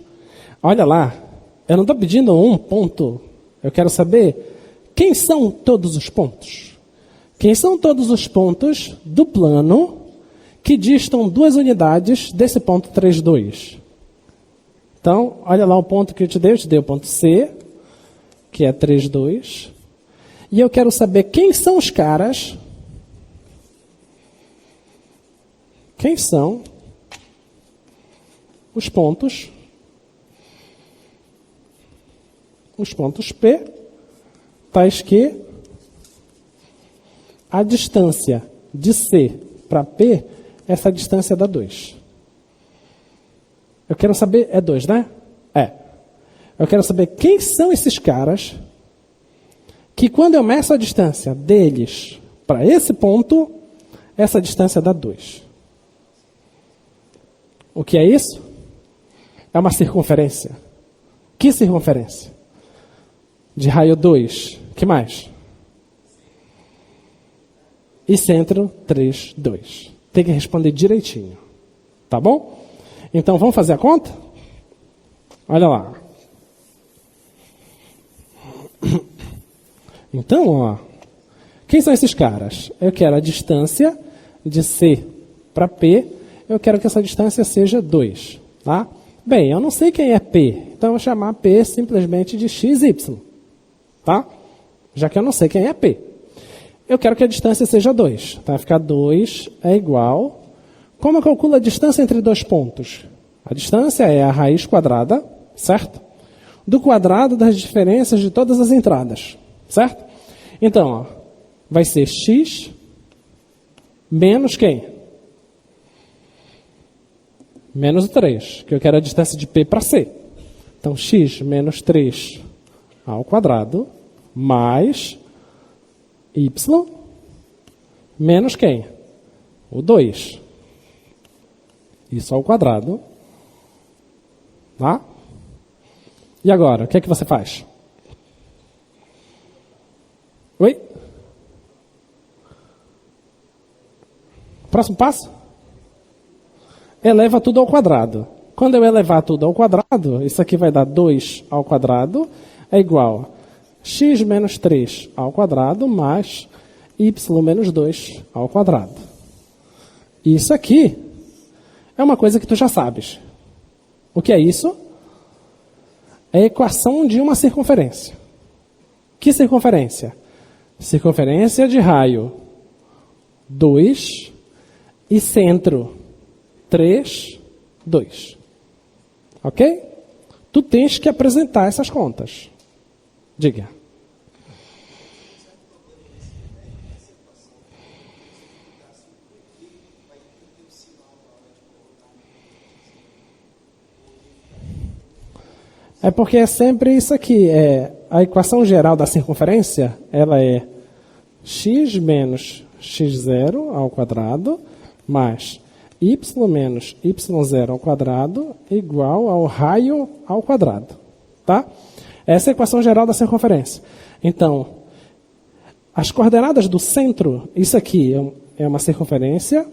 Olha lá, eu não estou pedindo um ponto. Eu quero saber quem são todos os pontos. Quem são todos os pontos do plano que distam 2 unidades desse ponto 3, 2. Então, olha lá o ponto que eu te dei o ponto C, que é 3, 2. E eu quero saber quem são os caras, quem são os pontos P, tais que a distância de C para P, essa distância dá 2. Eu quero saber, é 2, né? É. Eu quero saber quem são esses caras que quando eu meço a distância deles para esse ponto, essa distância dá 2. O que é isso? É uma circunferência. Que circunferência? De raio 2. Que mais? E centro 3, 2. Tem que responder direitinho. Tá bom? Então, vamos fazer a conta? Olha lá. Então, ó. Quem são esses caras? Eu quero a distância de C para P. Eu quero que essa distância seja 2. Tá? Bem, eu não sei quem é P. Então, eu vou chamar P simplesmente de XY. Tá? Já que eu não sei quem é P. Eu quero que a distância seja 2. Então, vai ficar 2 é igual... Como eu calculo a distância entre 2 pontos? A distância é a raiz quadrada, certo? Do quadrado das diferenças de todas as entradas, certo? Então, ó, vai ser x menos quem? Menos 3, que eu quero a distância de P para C. Então, x menos 3 ao quadrado mais y menos quem? O 2. Isso ao quadrado. Tá? E agora, o que é que você faz? Oi? Próximo passo? Eleva tudo ao quadrado. Quando eu elevar tudo ao quadrado, isso aqui vai dar 2 ao quadrado, é igual a x menos 3 ao quadrado mais y menos 2 ao quadrado. Isso aqui é uma coisa que tu já sabes. O que é isso? É a equação de uma circunferência. Que circunferência? Circunferência de raio 2 e centro 3, 2. Ok? Tu tens que apresentar essas contas. Diga. É porque é sempre isso aqui. A equação geral da circunferência, ela é x menos x0 ao quadrado, mais y menos y0 ao quadrado igual ao raio ao quadrado. Tá? Essa é a equação geral da circunferência. Então, as coordenadas do centro, isso aqui é uma circunferência.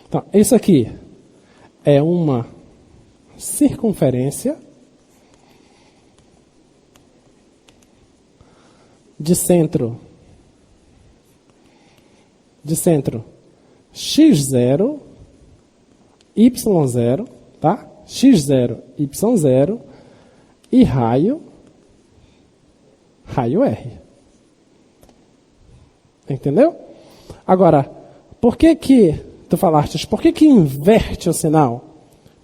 Então, isso aqui é uma circunferência de centro x0, y0, tá? x0, y0 e raio R. Entendeu? Agora, por que tu falaste, por que inverte o sinal?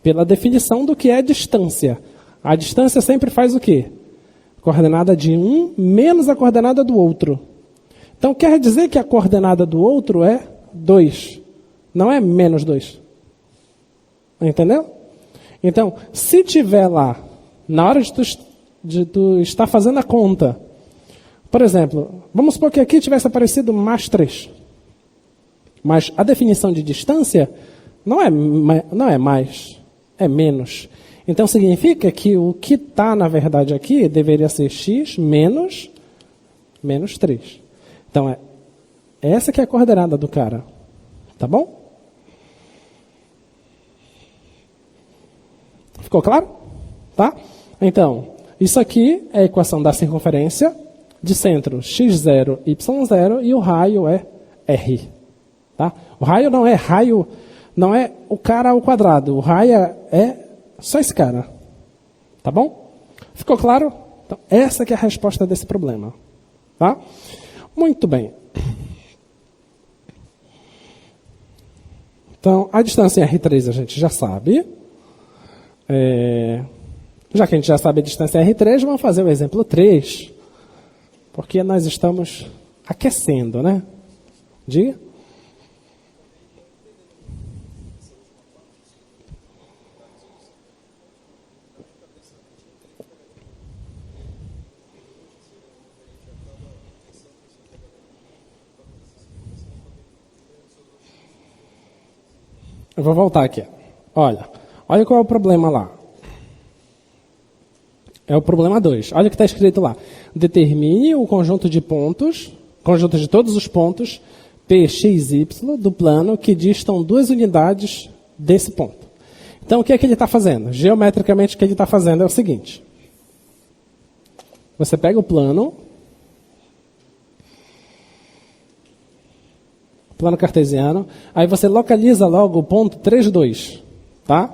Pela definição do que é distância. A distância sempre faz o quê? Coordenada de um menos a coordenada do outro. Então, quer dizer que a coordenada do outro é 2. Não é menos 2. Entendeu? Então, se tiver lá, na hora de tu estar fazendo a conta, por exemplo, vamos supor que aqui tivesse aparecido mais 3. Mas a definição de distância não é mais, é menos. Então significa que o que está, na verdade, aqui deveria ser x menos 3. Então, essa que é a coordenada do cara. Tá bom? Ficou claro? Tá? Então, isso aqui é a equação da circunferência de centro x0, y0 e o raio é R. Tá? O raio não é o cara ao quadrado. O raio é só esse cara. Tá bom? Ficou claro? Então, essa que é a resposta desse problema. Tá? Muito bem. Então, a distância em R3 a gente já sabe. Já que a gente já sabe a distância em R3, vamos fazer o exemplo 3. Porque nós estamos aquecendo, né? Diga. Eu vou voltar aqui. Olha qual é o problema lá. É o problema 2. Olha o que está escrito lá. Determine o conjunto de pontos, conjunto de todos os pontos, P, X, Y, do plano que distam 2 unidades desse ponto. Então, o que é que ele está fazendo? Geometricamente, o que ele está fazendo é o seguinte. Você pega o plano cartesiano, aí você localiza logo o ponto 3, 2. Tá?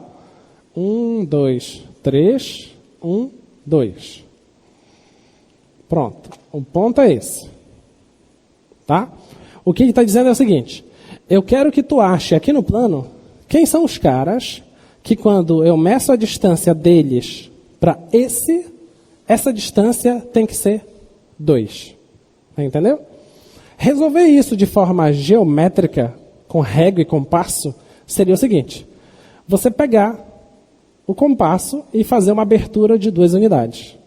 1, 2, 3, 1, 2. Pronto. O ponto é esse. Tá? O que ele está dizendo é o seguinte. Eu quero que tu ache aqui no plano quem são os caras que quando eu meço a distância deles para essa distância tem que ser 2. Entendeu? Resolver isso de forma geométrica, com régua e compasso, seria o seguinte. Você pegar o compasso e fazer uma abertura de 2 unidades.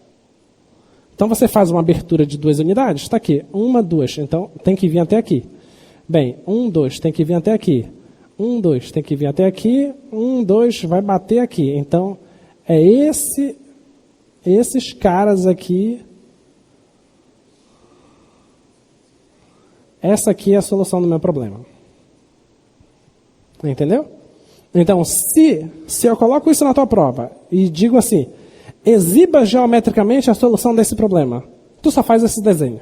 Então você faz uma abertura de 2 unidades, está aqui, 1, 2, então tem que vir até aqui. Bem, 1, 2 tem que vir até aqui. 1, 2 tem que vir até aqui. 1, 2 vai bater aqui. Então, é esses caras aqui. Essa aqui é a solução do meu problema. Entendeu? Então, se eu coloco isso na tua prova e digo assim, exiba geometricamente a solução desse problema, tu só faz esse desenho.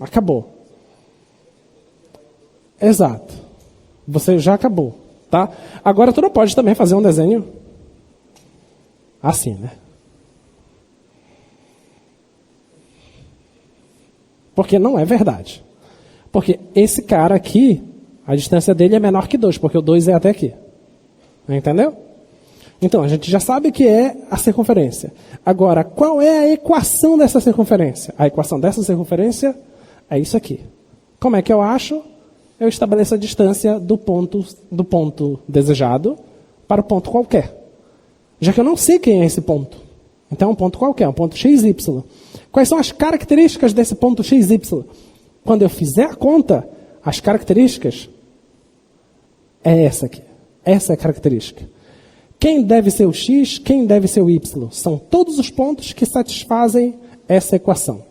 Acabou. Exato. Você já acabou. Tá? Agora, tu não pode também fazer um desenho assim, né? Porque não é verdade. Porque esse cara aqui, a distância dele é menor que 2, porque o 2 é até aqui. Entendeu? Então, a gente já sabe que é a circunferência. Agora, qual é a equação dessa circunferência? A equação dessa circunferência é isso aqui. Como é que eu acho? Eu estabeleço a distância do ponto desejado para o ponto qualquer. Já que eu não sei quem é esse ponto. Então, é um ponto qualquer, um ponto x, y. Quais são as características desse ponto x, y? Quando eu fizer a conta, as características é essa aqui. Essa é a característica. Quem deve ser o x, quem deve ser o y? São todos os pontos que satisfazem essa equação.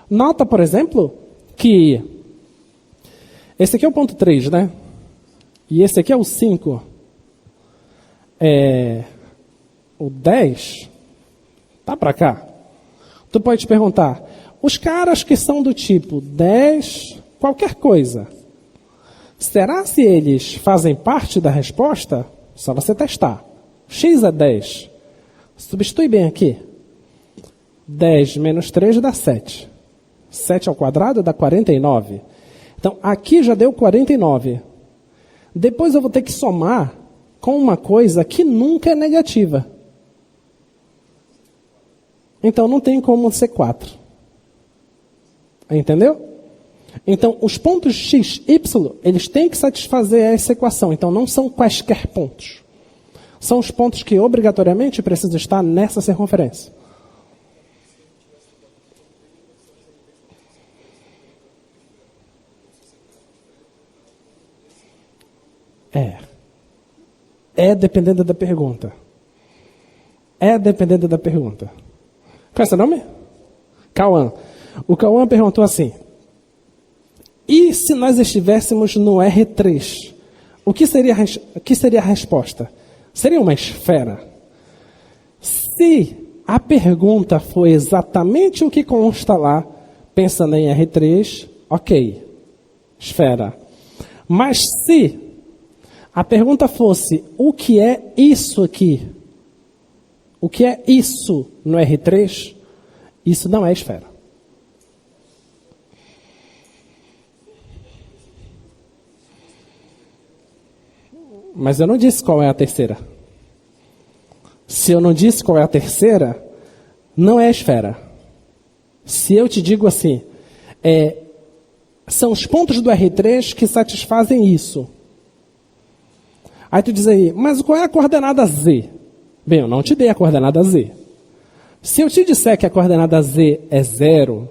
Nota, por exemplo, que esse aqui é o ponto 3, né? E esse aqui é o 5. O 10 tá para cá. Tu pode te perguntar, os caras que são do tipo 10, qualquer coisa, será se eles fazem parte da resposta? Só você testar. X é 10. Substitui bem aqui. 10 menos 3 dá 7. 7 ao quadrado dá 49. Então, aqui já deu 49. Depois eu vou ter que somar com uma coisa que nunca é negativa. Então, não tem como ser 4. Entendeu? Então, os pontos x, y, eles têm que satisfazer essa equação. Então, não são quaisquer pontos. São os pontos que, obrigatoriamente, precisam estar nessa circunferência. É dependendo da pergunta. É dependendo da pergunta. Qual é seu nome? Cauã. O Cauã perguntou assim: e se nós estivéssemos no R3? O que seria a resposta? Seria uma esfera? Se a pergunta for exatamente o que consta lá, pensando em R3, ok, esfera. Mas se a pergunta fosse, o que é isso aqui? O que é isso no R3? Isso não é esfera. Mas eu não disse qual é a terceira. Se eu não disse qual é a terceira, não é esfera. Se eu te digo assim, são os pontos do R3 que satisfazem isso. Aí tu diz aí, mas qual é a coordenada Z? Bem, eu não te dei a coordenada Z. Se eu te disser que a coordenada Z é 0,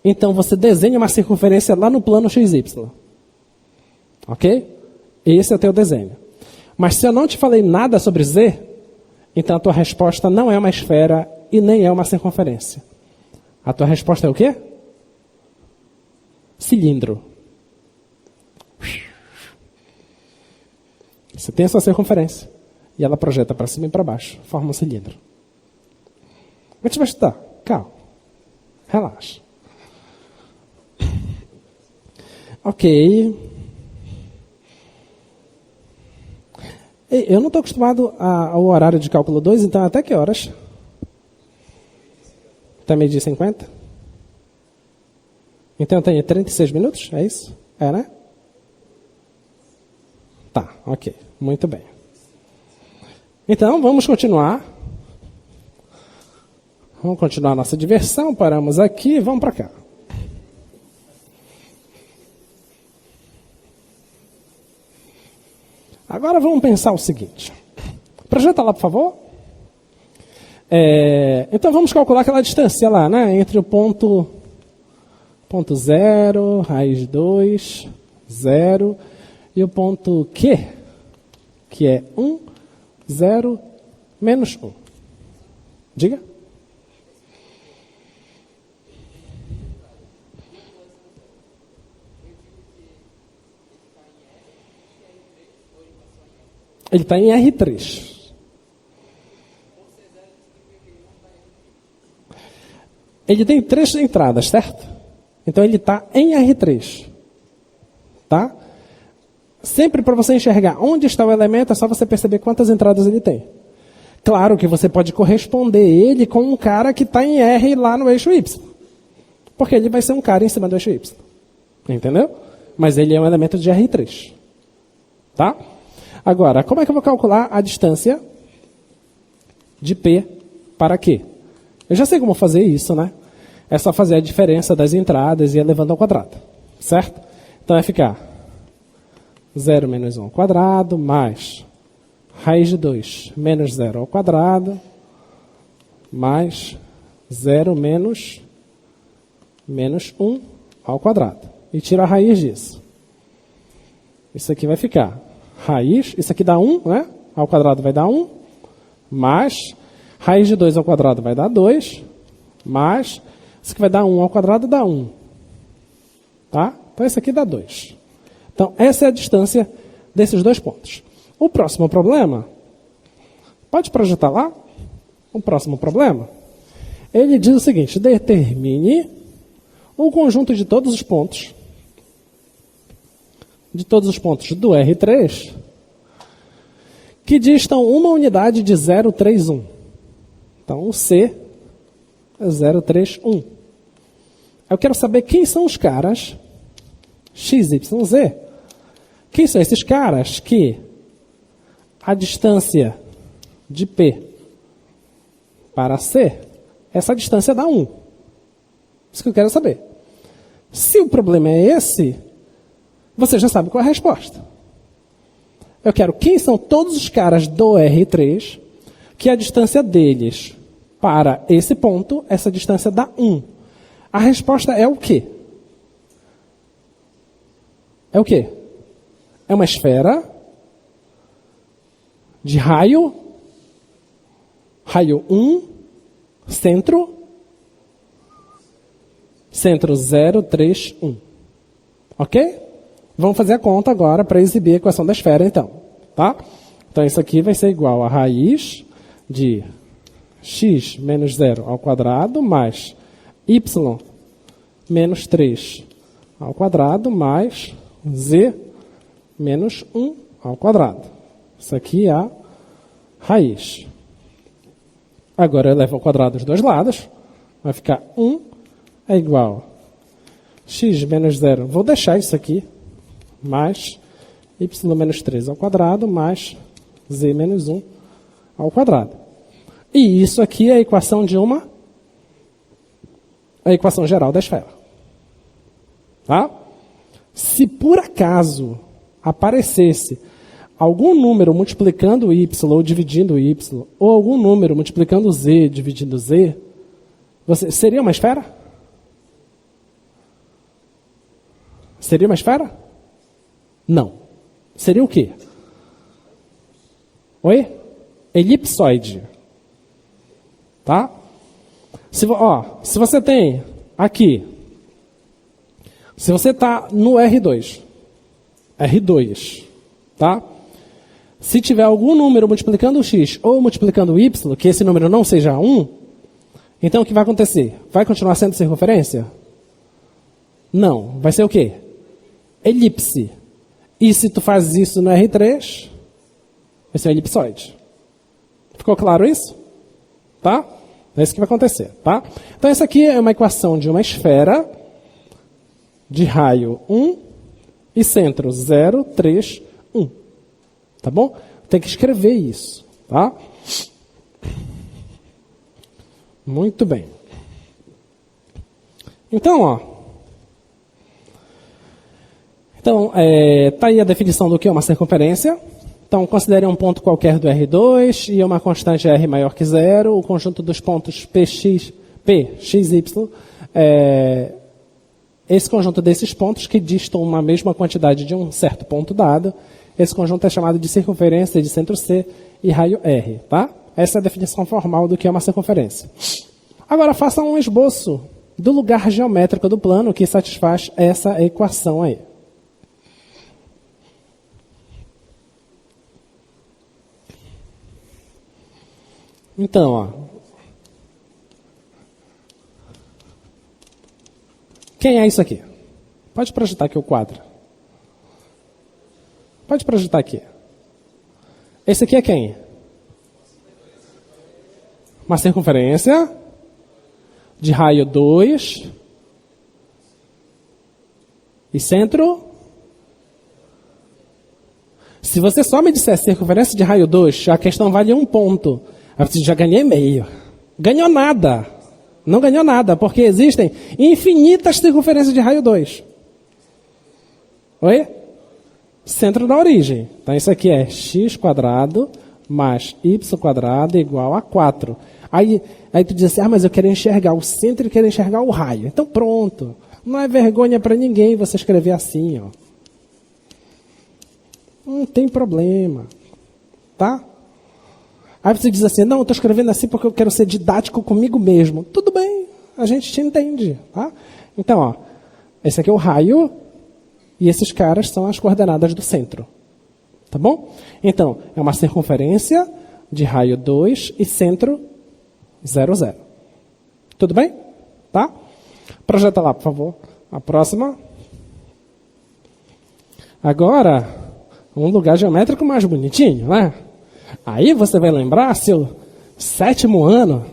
então você desenha uma circunferência lá no plano XY. Ok? Esse é o teu desenho. Mas se eu não te falei nada sobre Z, então a tua resposta não é uma esfera e nem é uma circunferência. A tua resposta é o quê? Cilindro. Você tem essa circunferência e ela projeta para cima e para baixo, forma um cilindro. A gente vai estudar. Calma. Relaxa. Ok. Eu não estou acostumado ao horário de cálculo 2, então até que horas? Até meio-dia e 50? Então eu tenho 36 minutos, é isso? É, né? Tá, ok. Muito bem. Então, vamos continuar. Vamos continuar a nossa diversão. Paramos aqui e vamos para cá. Agora vamos pensar o seguinte. Projeta lá, por favor. Então vamos calcular aquela distância lá, né? Entre o ponto 0, raiz 2, 0, e o ponto Q, que é 1, 0, menos 1. Diga. Ele está em R3. Ele tem 3 entradas, certo? Então ele está em R3. Tá? Sempre para você enxergar onde está o elemento, é só você perceber quantas entradas ele tem. Claro que você pode corresponder ele com um cara que está em R lá no eixo Y. Porque ele vai ser um cara em cima do eixo Y. Entendeu? Mas ele é um elemento de R3. Tá? Agora, como é que eu vou calcular a distância de P para Q? Eu já sei como fazer isso, né? É só fazer a diferença das entradas e elevando ao quadrado. Certo? Então vai ficar 0 menos 1 ao quadrado, mais raiz de 2 menos 0 ao quadrado, mais 0 menos 1 ao quadrado. E tira a raiz disso. Isso aqui vai ficar raiz, isso aqui dá 1, né? Ao quadrado vai dar 1, mais raiz de 2 ao quadrado vai dar 2, mais isso aqui vai dar 1 ao quadrado dá 1. Tá? Então isso aqui dá 2. Então essa é a distância desses dois pontos. O próximo problema, pode projetar lá? O próximo problema, ele diz o seguinte: determine o conjunto de todos os pontos do R3 que distam uma unidade de 0,31. Então, o C é 0,31. Eu quero saber quem são os caras, x, y, z. Quem são esses caras que a distância de P para C, essa distância dá 1. Isso que eu quero saber. Se o problema é esse, você já sabe qual é a resposta. Eu quero quem são todos os caras do R3 que a distância deles para esse ponto, essa distância dá 1. A resposta é o quê? É o quê? É uma esfera de raio 1, centro 0, 3, 1. Ok? Vamos fazer a conta agora para exibir a equação da esfera, então. Tá? Então, isso aqui vai ser igual a raiz de x menos 0 ao quadrado mais y menos 3 ao quadrado mais z menos 1 ao quadrado. Isso aqui é a raiz. Agora eu levo ao quadrado os dois lados. Vai ficar 1 é igual a x menos 0. Vou deixar isso aqui. Mais y menos 3 ao quadrado, mais z menos 1 ao quadrado. E isso aqui é a equação de a equação geral da esfera. Tá? Se por acaso aparecesse algum número multiplicando y ou dividindo y, ou algum número multiplicando z dividindo z, seria uma esfera? Seria uma esfera? Não. Seria o quê? Oi? Elipsoide. Tá? Se você tem aqui, se você está no R2, tá? Se tiver algum número multiplicando o x ou multiplicando o y, que esse número não seja 1, então o que vai acontecer? Vai continuar sendo circunferência? Não. Vai ser o quê? Elipse. E se tu fazes isso no R3, vai ser um elipsoide. Ficou claro isso? Tá? É isso que vai acontecer, tá? Então, essa aqui é uma equação de uma esfera de raio 1 e centro 0, 3, 1. Tá bom? Tem que escrever isso, tá? Muito bem. Então, tá aí a definição do que é uma circunferência. Então, considere um ponto qualquer do R2 e uma constante R maior que 0. O conjunto dos pontos P, X, Y, esse conjunto desses pontos que distam uma mesma quantidade de um certo ponto dado, esse conjunto é chamado de circunferência de centro C e raio R. Tá? Essa é a definição formal do que é uma circunferência. Agora, faça um esboço do lugar geométrico do plano que satisfaz essa equação aí. Então, quem é isso aqui? Pode projetar aqui o quadro. Pode projetar aqui. Esse aqui é quem? Uma circunferência de raio 2 e centro. Se você só me disser circunferência de raio 2, a questão vale 1 ponto. Você já ganhei meio. Ganhou nada. Não ganhou nada, porque existem infinitas circunferências de raio 2. Oi? Centro da origem. Então, isso aqui é x² mais y² igual a 4. Aí tu diz assim, mas eu quero enxergar o centro e quero enxergar o raio. Então pronto. Não é vergonha para ninguém você escrever assim, ó. Não tem problema. Tá? Aí você diz assim, não, eu estou escrevendo assim porque eu quero ser didático comigo mesmo. Tudo bem, a gente te entende. Tá? Então, ó, esse aqui é o raio e esses caras são as coordenadas do centro. Tá bom? Então, é uma circunferência de raio 2 e centro 0, 0. Tudo bem? Tá? Projeta lá, por favor. A próxima. Agora, um lugar geométrico mais bonitinho, né? Aí você vai lembrar seu 7º ano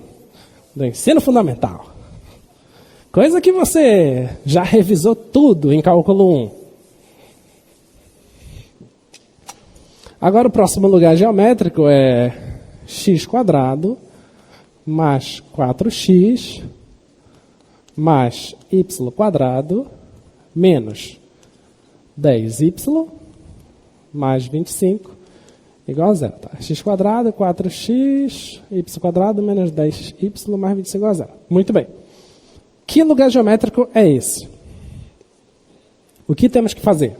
do ensino fundamental. Coisa que você já revisou tudo em cálculo 1. Agora o próximo lugar geométrico é x² mais 4x mais y² menos 10y mais 25 igual a 0. Tá? x², 4x, y² menos 10y mais 25 igual a 0. Muito bem. Que lugar geométrico é esse? O que temos que fazer?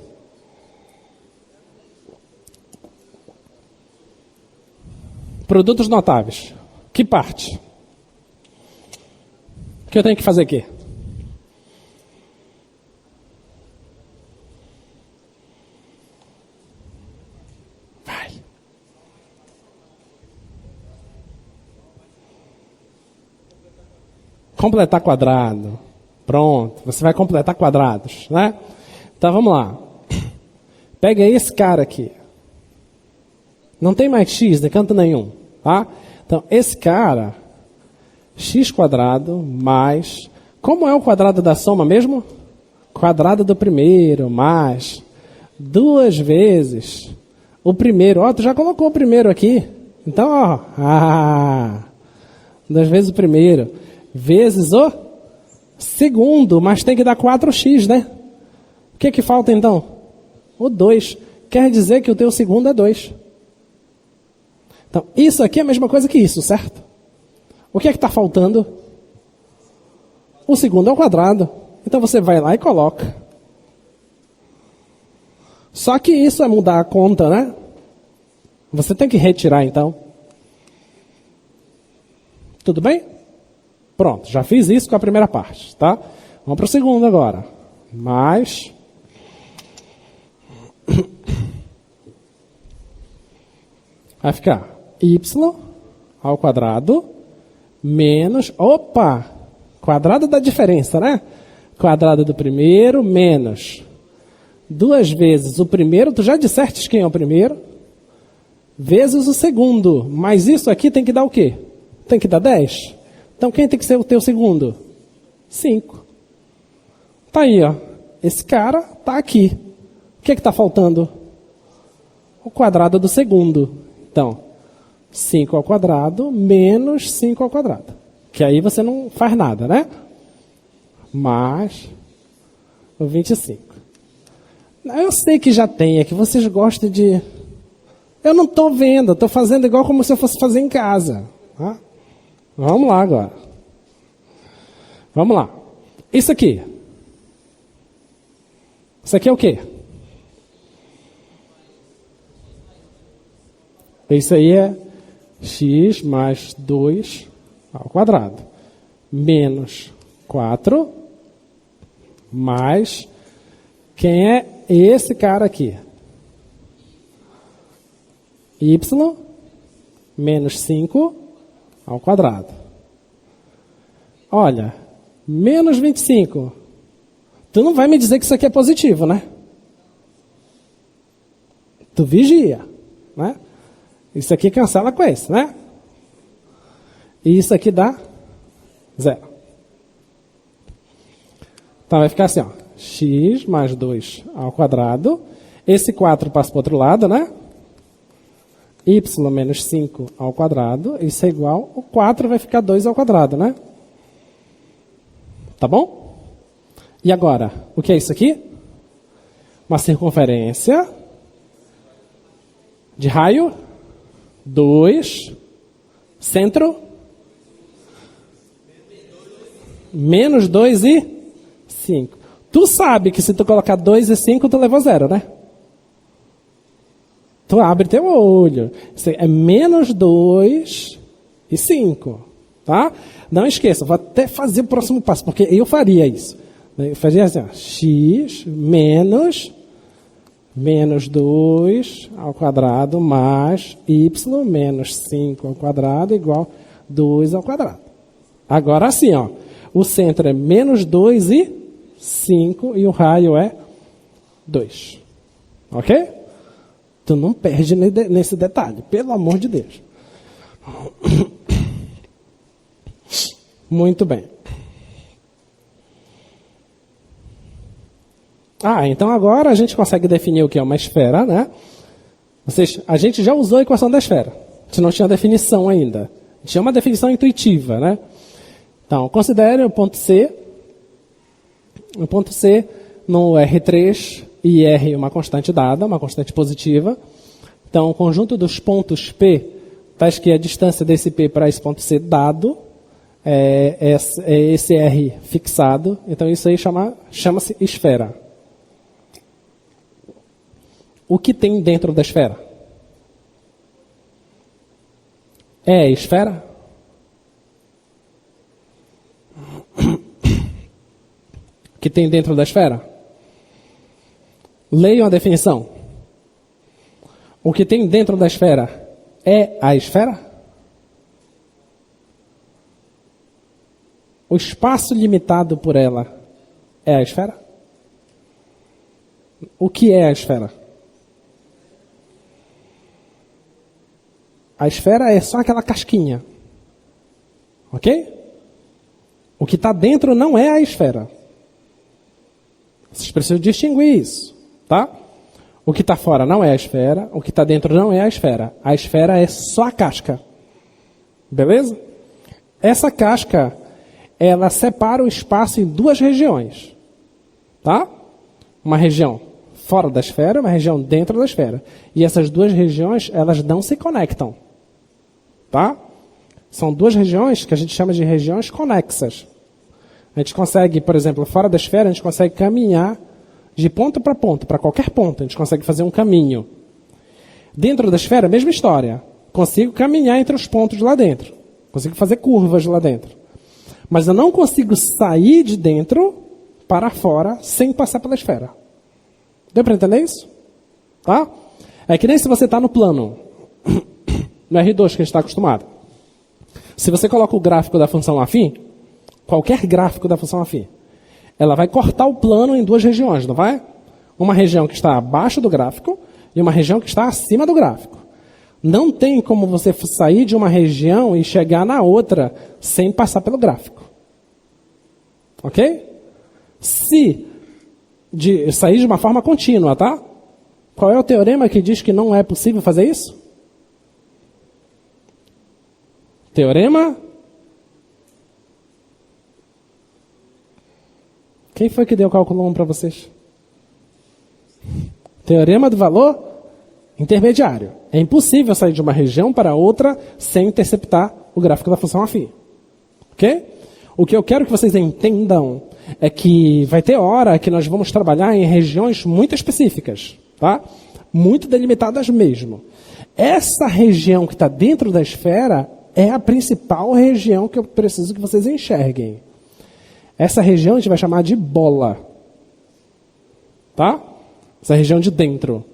Produtos notáveis. Que parte? O que eu tenho que fazer aqui? Vai. Completar quadrado. Pronto. Você vai completar quadrados, né? Então vamos lá. Pega esse cara aqui. Não tem mais x de canto nenhum, tá? Então, esse cara, x² mais... Como é o quadrado da soma mesmo? Quadrado do primeiro mais 2 vezes o primeiro. Ó, tu já colocou o primeiro aqui. Então, ó. 2 vezes o primeiro. Vezes o segundo. Mas tem que dar 4x, né? O que falta então? O 2. Quer dizer que o teu segundo é 2. Então, isso aqui é a mesma coisa que isso, certo? O que está faltando? O segundo é o quadrado. Então, você vai lá e coloca. Só que isso é mudar a conta, né? Você tem que retirar, então. Tudo bem? Pronto, já fiz isso com a primeira parte, tá? Vamos para o segundo agora. Mais... Vai ficar y² menos... Opa! Quadrado da diferença, né? Quadrado do primeiro menos 2 vezes o primeiro. Tu já disseste quem é o primeiro? Vezes o segundo. Mas isso aqui tem que dar o quê? Tem que dar 10. Então quem tem que ser o teu segundo? 5. Tá aí, ó. Esse cara tá aqui. O que está faltando? O quadrado do segundo. Então, 5² menos 5². Que aí você não faz nada, né? Mais o 25. Eu sei que já tem, é que vocês gostam de... Eu não estou vendo, estou fazendo igual como se eu fosse fazer em casa. Tá? Vamos lá agora. Vamos lá. Isso aqui. Isso aqui é o quê? Isso aí é x mais 2 ao quadrado. Menos 4 mais... Quem é esse cara aqui? Y menos 5 ao quadrado. Olha, menos 25. Tu não vai me dizer que isso aqui é positivo, né? Tu vigia, né? Isso aqui cancela com esse, né? E isso aqui dá 0. Então vai ficar assim, ó. X mais 2 ao quadrado. Esse 4 passa para o outro lado, né? Y menos 5 ao quadrado. Isso é igual. O 4 vai ficar 2 ao quadrado, né? Tá bom? E agora, o que é isso aqui? Uma circunferência de raio 2, centro Menos 2 e 5. Tu sabe que se tu colocar 2 e 5, tu levou 0, né? Tu abre teu olho. Isso é menos 2 e 5. Tá? Não esqueça, vou até fazer o próximo passo, porque eu faria isso. Eu faria assim, ó, x menos 2 ao quadrado mais y menos 5 ao quadrado igual 2 ao quadrado. Agora sim, ó, o centro é menos 2 e 5 e o raio é 2. Ok? Tu não perde nesse detalhe, pelo amor de Deus. Muito bem. Então agora a gente consegue definir o que é uma esfera, né? A gente já usou a equação da esfera. A gente não tinha definição ainda. Tinha uma definição intuitiva, né? Então, considere o ponto C. O ponto C no R3 e R uma constante dada, uma constante positiva. Então, o conjunto dos pontos P faz que a distância desse P para esse ponto C dado é esse R fixado. Então, isso aí chama-se esfera. O que tem dentro da esfera? É esfera? O que tem dentro da esfera? Leiam a definição. O que tem dentro da esfera é a esfera? O espaço limitado por ela é a esfera? O que é a esfera? A esfera é só aquela casquinha. Ok? O que está dentro não é a esfera. Vocês precisam distinguir isso. Tá? O que está fora não é a esfera. O que está dentro não é a esfera. A esfera é só a casca. Beleza? Essa casca, ela separa o espaço em duas regiões. Tá? Uma região fora da esfera, uma região dentro da esfera. E essas duas regiões, elas não se conectam. Tá? São duas regiões que a gente chama de regiões conexas. A gente consegue, por exemplo, fora da esfera, a gente consegue caminhar de ponto, para qualquer ponto. A gente consegue fazer um caminho. Dentro da esfera, mesma história. Consigo caminhar entre os pontos lá dentro. Consigo fazer curvas lá dentro. Mas eu não consigo sair de dentro para fora sem passar pela esfera. Deu para entender isso? Tá? É que nem se você está no plano. No R2 que a gente está acostumado. Se você coloca o gráfico da função afim, qualquer gráfico da função afim, ela vai cortar o plano em duas regiões, não vai? Uma região que está abaixo do gráfico e uma região que está acima do gráfico. Não tem como você sair de uma região e chegar na outra sem passar pelo gráfico. Ok? Sair de uma forma contínua, tá? Qual é o teorema que diz que não é possível fazer isso? Teorema? Quem foi que deu o cálculo 1 para vocês? Teorema do valor intermediário. É impossível sair de uma região para outra sem interceptar o gráfico da função afim. Ok? O que eu quero que vocês entendam é que vai ter hora que nós vamos trabalhar em regiões muito específicas. Tá? Muito delimitadas mesmo. Essa região que está dentro da esfera é a principal região que eu preciso que vocês enxerguem. Essa região a gente vai chamar de bola. Tá? Essa região de dentro.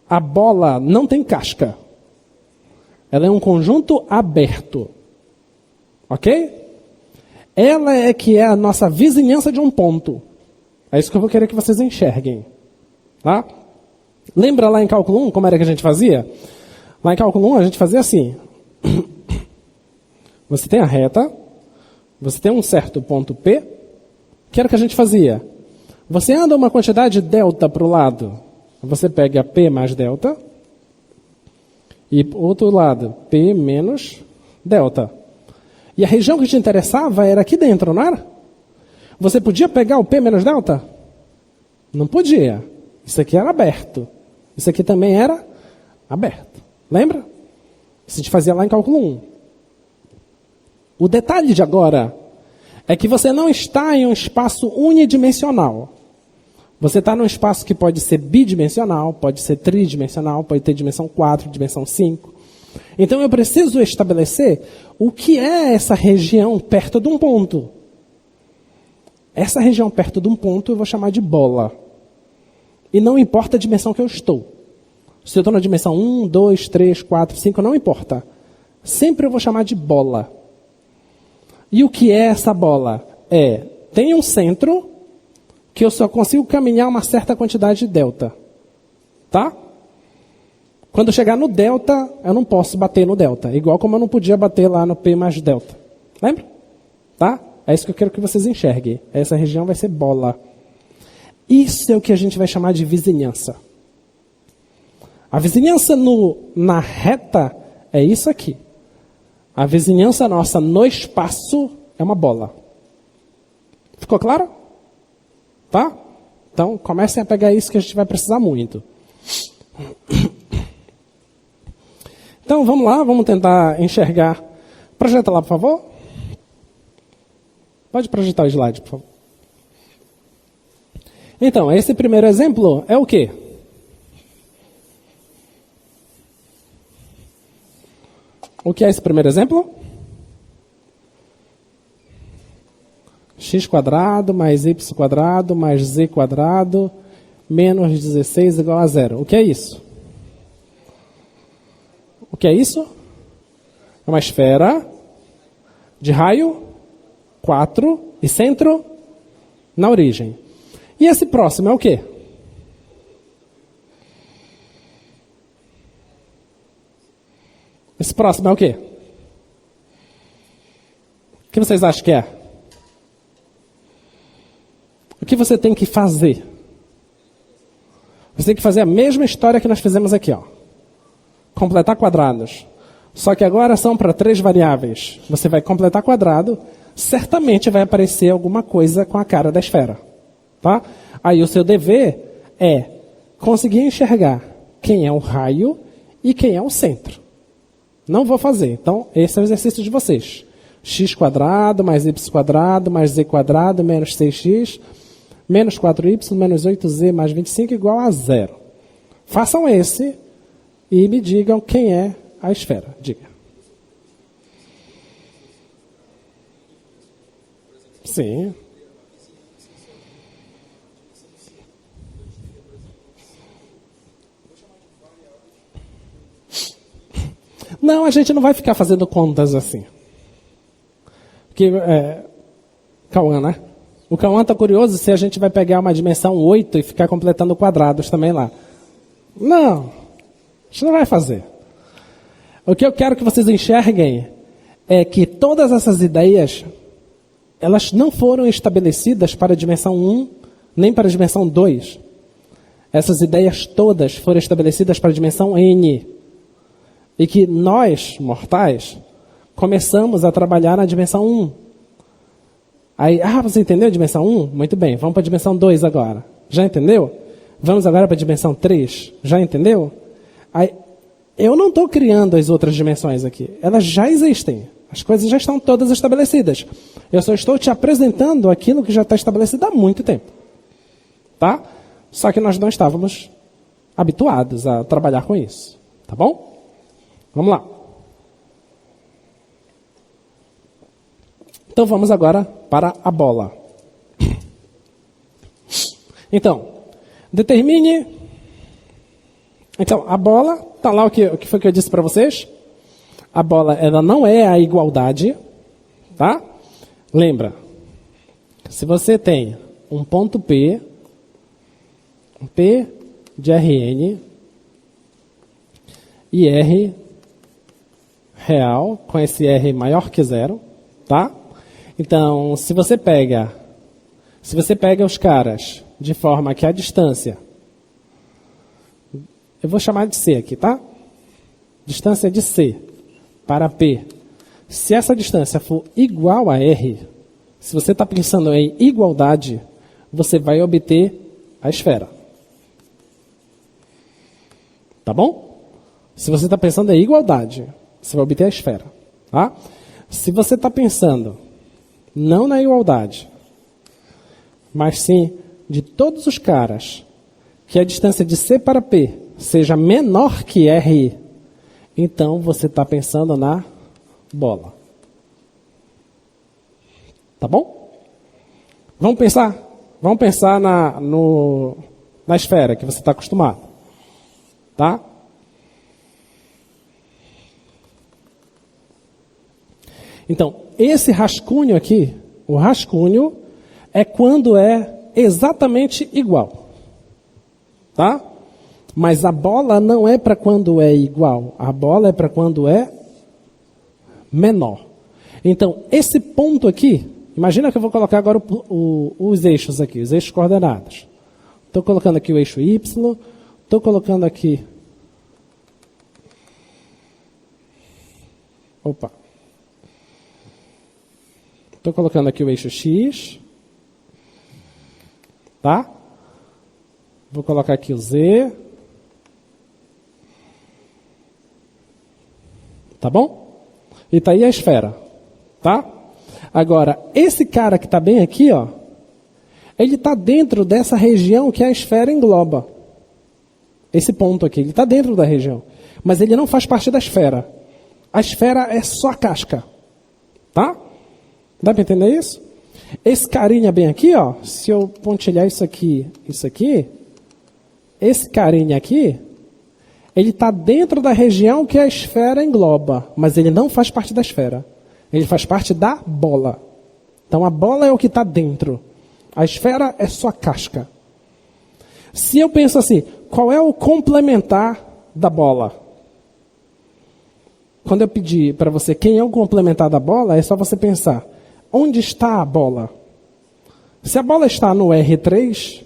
A bola não tem casca. Ela é um conjunto aberto. Ok? Ela é que é a nossa vizinhança de um ponto. É isso que eu vou querer que vocês enxerguem. Tá? Lembra lá em cálculo 1 como era que a gente fazia? Lá em cálculo 1 a gente fazia assim. Você tem a reta, você tem um certo ponto P, que era o que a gente fazia. Você anda uma quantidade delta para o lado, você pega P mais delta, e o outro lado, P menos delta. E a região que te interessava era aqui dentro, não era? Você podia pegar o P menos delta? Não podia. Isso aqui era aberto. Isso aqui também era aberto. Lembra? Isso a gente fazia lá em cálculo 1. O detalhe de agora é que você não está em um espaço unidimensional. Você está num espaço que pode ser bidimensional, pode ser tridimensional, pode ter dimensão 4, dimensão 5. Então eu preciso estabelecer o que é essa região perto de um ponto. Essa região perto de um ponto eu vou chamar de bola. E não importa a dimensão que eu estou. Se eu estou na dimensão 1, 2, 3, 4, 5, não importa. Sempre eu vou chamar de bola. E o que é essa bola? Tem um centro que eu só consigo caminhar uma certa quantidade de delta. Tá? Quando eu chegar no delta, eu não posso bater no delta. Igual como eu não podia bater lá no P mais delta. Lembra? Tá? É isso que eu quero que vocês enxerguem. Essa região vai ser bola. Isso é o que a gente vai chamar de vizinhança. A vizinhança na reta é isso aqui. A vizinhança nossa no espaço é uma bola. Ficou claro? Tá? Então, comecem a pegar isso que a gente vai precisar muito. Então, vamos lá, vamos tentar enxergar. Projeta lá, por favor. Pode projetar o slide, por favor. Então, esse primeiro exemplo é o quê? O que é esse primeiro exemplo? x² mais y² mais z² menos 16 igual a 0. O que é isso? O que é isso? É uma esfera de raio 4 e centro na origem. E esse próximo é o quê? Esse próximo é o quê? O que vocês acham que é? O que você tem que fazer? Você tem que fazer a mesma história que nós fizemos aqui, ó. Completar quadrados. Só que agora são para 3 variáveis. Você vai completar quadrado, certamente vai aparecer alguma coisa com a cara da esfera. Tá? Aí o seu dever é conseguir enxergar quem é o raio e quem é o centro. Não vou fazer. Então, esse é o exercício de vocês. x² mais y² mais z² menos 6x menos 4y menos 8z mais 25 igual a 0. Façam esse e me digam quem é a esfera. Diga. Sim. Não, a gente não vai ficar fazendo contas assim. Porque, Cauã, né? O Cauã está curioso se a gente vai pegar uma dimensão 8 e ficar completando quadrados também lá. Não, a gente não vai fazer. O que eu quero que vocês enxerguem é que todas essas ideias, elas não foram estabelecidas para a dimensão 1, nem para a dimensão 2. Essas ideias todas foram estabelecidas para a dimensão N. E que nós, mortais, começamos a trabalhar na dimensão 1. Aí, você entendeu a dimensão 1? Muito bem, vamos para a dimensão 2 agora. Já entendeu? Vamos agora para a dimensão 3. Já entendeu? Aí, eu não estou criando as outras dimensões aqui. Elas já existem. As coisas já estão todas estabelecidas. Eu só estou te apresentando aquilo que já está estabelecido há muito tempo. Tá? Só que nós não estávamos habituados a trabalhar com isso. Tá bom? Vamos lá. Então vamos agora para a bola. Então, determine. Então, a bola, está lá o que foi que eu disse para vocês. A bola, ela não é a igualdade, tá? Lembra, se você tem um ponto P, um P de Rn e R real, com esse R maior que 0, tá? Então, se você pega os caras de forma que a distância, eu vou chamar de C aqui, tá? Distância de C para P. Se essa distância for igual a R, se você está pensando em igualdade, você vai obter a esfera. Tá bom? Se você está pensando em igualdade, você vai obter a esfera. Tá? Se você está pensando não na igualdade, mas sim de todos os caras, que a distância de C para P seja menor que RI, então você está pensando na bola. Tá bom? Vamos pensar na esfera que você está acostumado. Tá? Então, esse rascunho aqui, o rascunho é quando é exatamente igual. Tá? Mas a bola não é para quando é igual. A bola é para quando é menor. Então, esse ponto aqui, imagina que eu vou colocar agora os eixos aqui, os eixos coordenados. Estou colocando aqui o eixo Y, estou colocando aqui... Estou colocando aqui o eixo X. Tá? Vou colocar aqui o Z. Tá bom? E está aí a esfera. Tá? Agora, esse cara que está bem aqui, ó, ele está dentro dessa região que a esfera engloba. Esse ponto aqui, ele está dentro da região. Mas ele não faz parte da esfera. A esfera é só a casca. Tá? Dá para entender isso? Esse carinha bem aqui, ó, se eu pontilhar isso aqui, esse carinha aqui, ele está dentro da região que a esfera engloba, mas ele não faz parte da esfera. Ele faz parte da bola. Então a bola é o que está dentro. A esfera é só a casca. Se eu penso assim, qual é o complementar da bola? Quando eu pedir para você quem é o complementar da bola, é só você pensar, onde está a bola? Se a bola está no R3,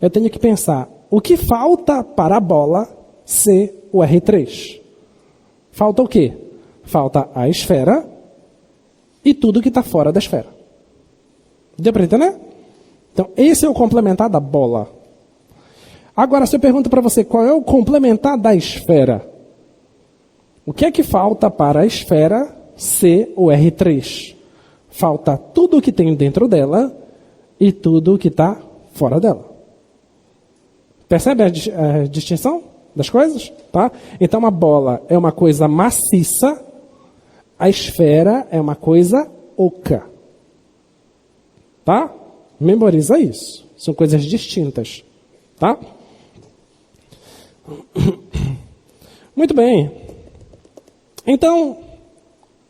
eu tenho que pensar, o que falta para a bola ser o R3? Falta o quê? Falta a esfera e tudo que está fora da esfera. Deu para entender? Então, esse é o complementar da bola. Agora, se eu pergunto para você, qual é o complementar da esfera? O que é que falta para a esfera ser o R3? Falta tudo o que tem dentro dela e tudo o que está fora dela. Percebe a distinção das coisas? Tá? Então, a bola é uma coisa maciça, a esfera é uma coisa oca. Tá? Memoriza isso. São coisas distintas. Tá? Muito bem. Então,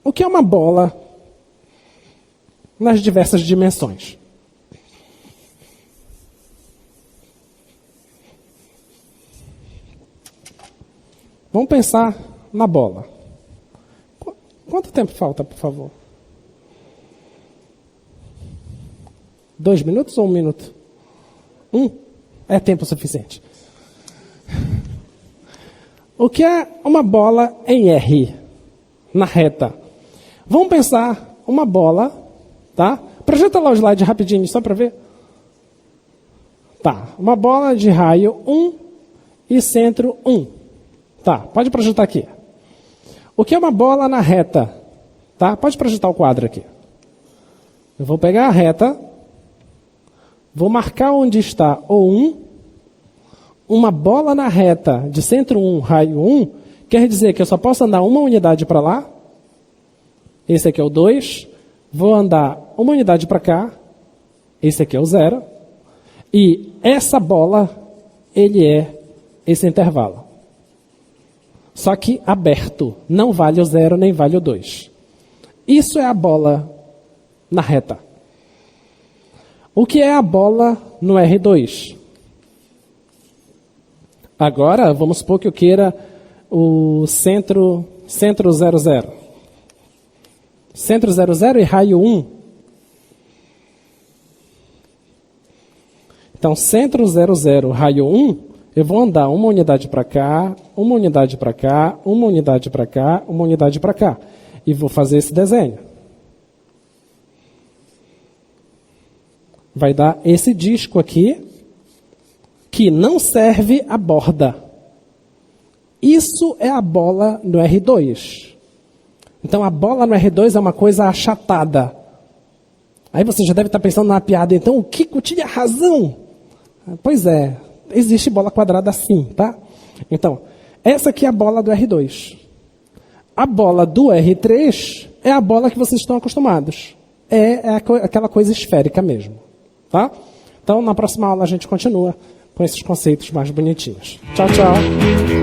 o que é uma bola nas diversas dimensões? Vamos pensar na bola. Quanto tempo falta, por favor? 2 minutos ou 1 minuto? 1? É tempo suficiente. O que é uma bola em R? Na reta. Vamos pensar uma bola, tá? Projeta lá o slide rapidinho, só para ver. Tá, uma bola de raio 1 e centro 1. Tá, pode projetar aqui. O que é uma bola na reta? Tá, pode projetar o quadro aqui. Eu vou pegar a reta, vou marcar onde está o 1. Uma bola na reta de centro 1, raio 1, quer dizer que eu só posso andar uma unidade para lá. Esse aqui é o 2. Vou andar uma unidade para cá. Esse aqui é o 0. E essa bola, ele é esse intervalo. Só que aberto. Não vale o 0, nem vale o 2. Isso é a bola na reta. O que é a bola no R2? Agora, vamos supor que eu queira o centro 00. Centro 00 e raio 1. Então, centro 00, raio 1, eu vou andar uma unidade para cá, uma unidade para cá, uma unidade para cá, uma unidade para cá. E vou fazer esse desenho. Vai dar esse disco aqui, que não serve a borda. Isso é a bola no R2. Então a bola no R2 é uma coisa achatada. Aí você já deve estar pensando na piada, então o Kiko tinha razão. Pois é, existe bola quadrada assim, tá? Então, essa aqui é a bola do R2. A bola do R3 é a bola que vocês estão acostumados. É aquela coisa esférica mesmo, tá? Então, na próxima aula a gente continua com esses conceitos mais bonitinhos. Tchau, tchau.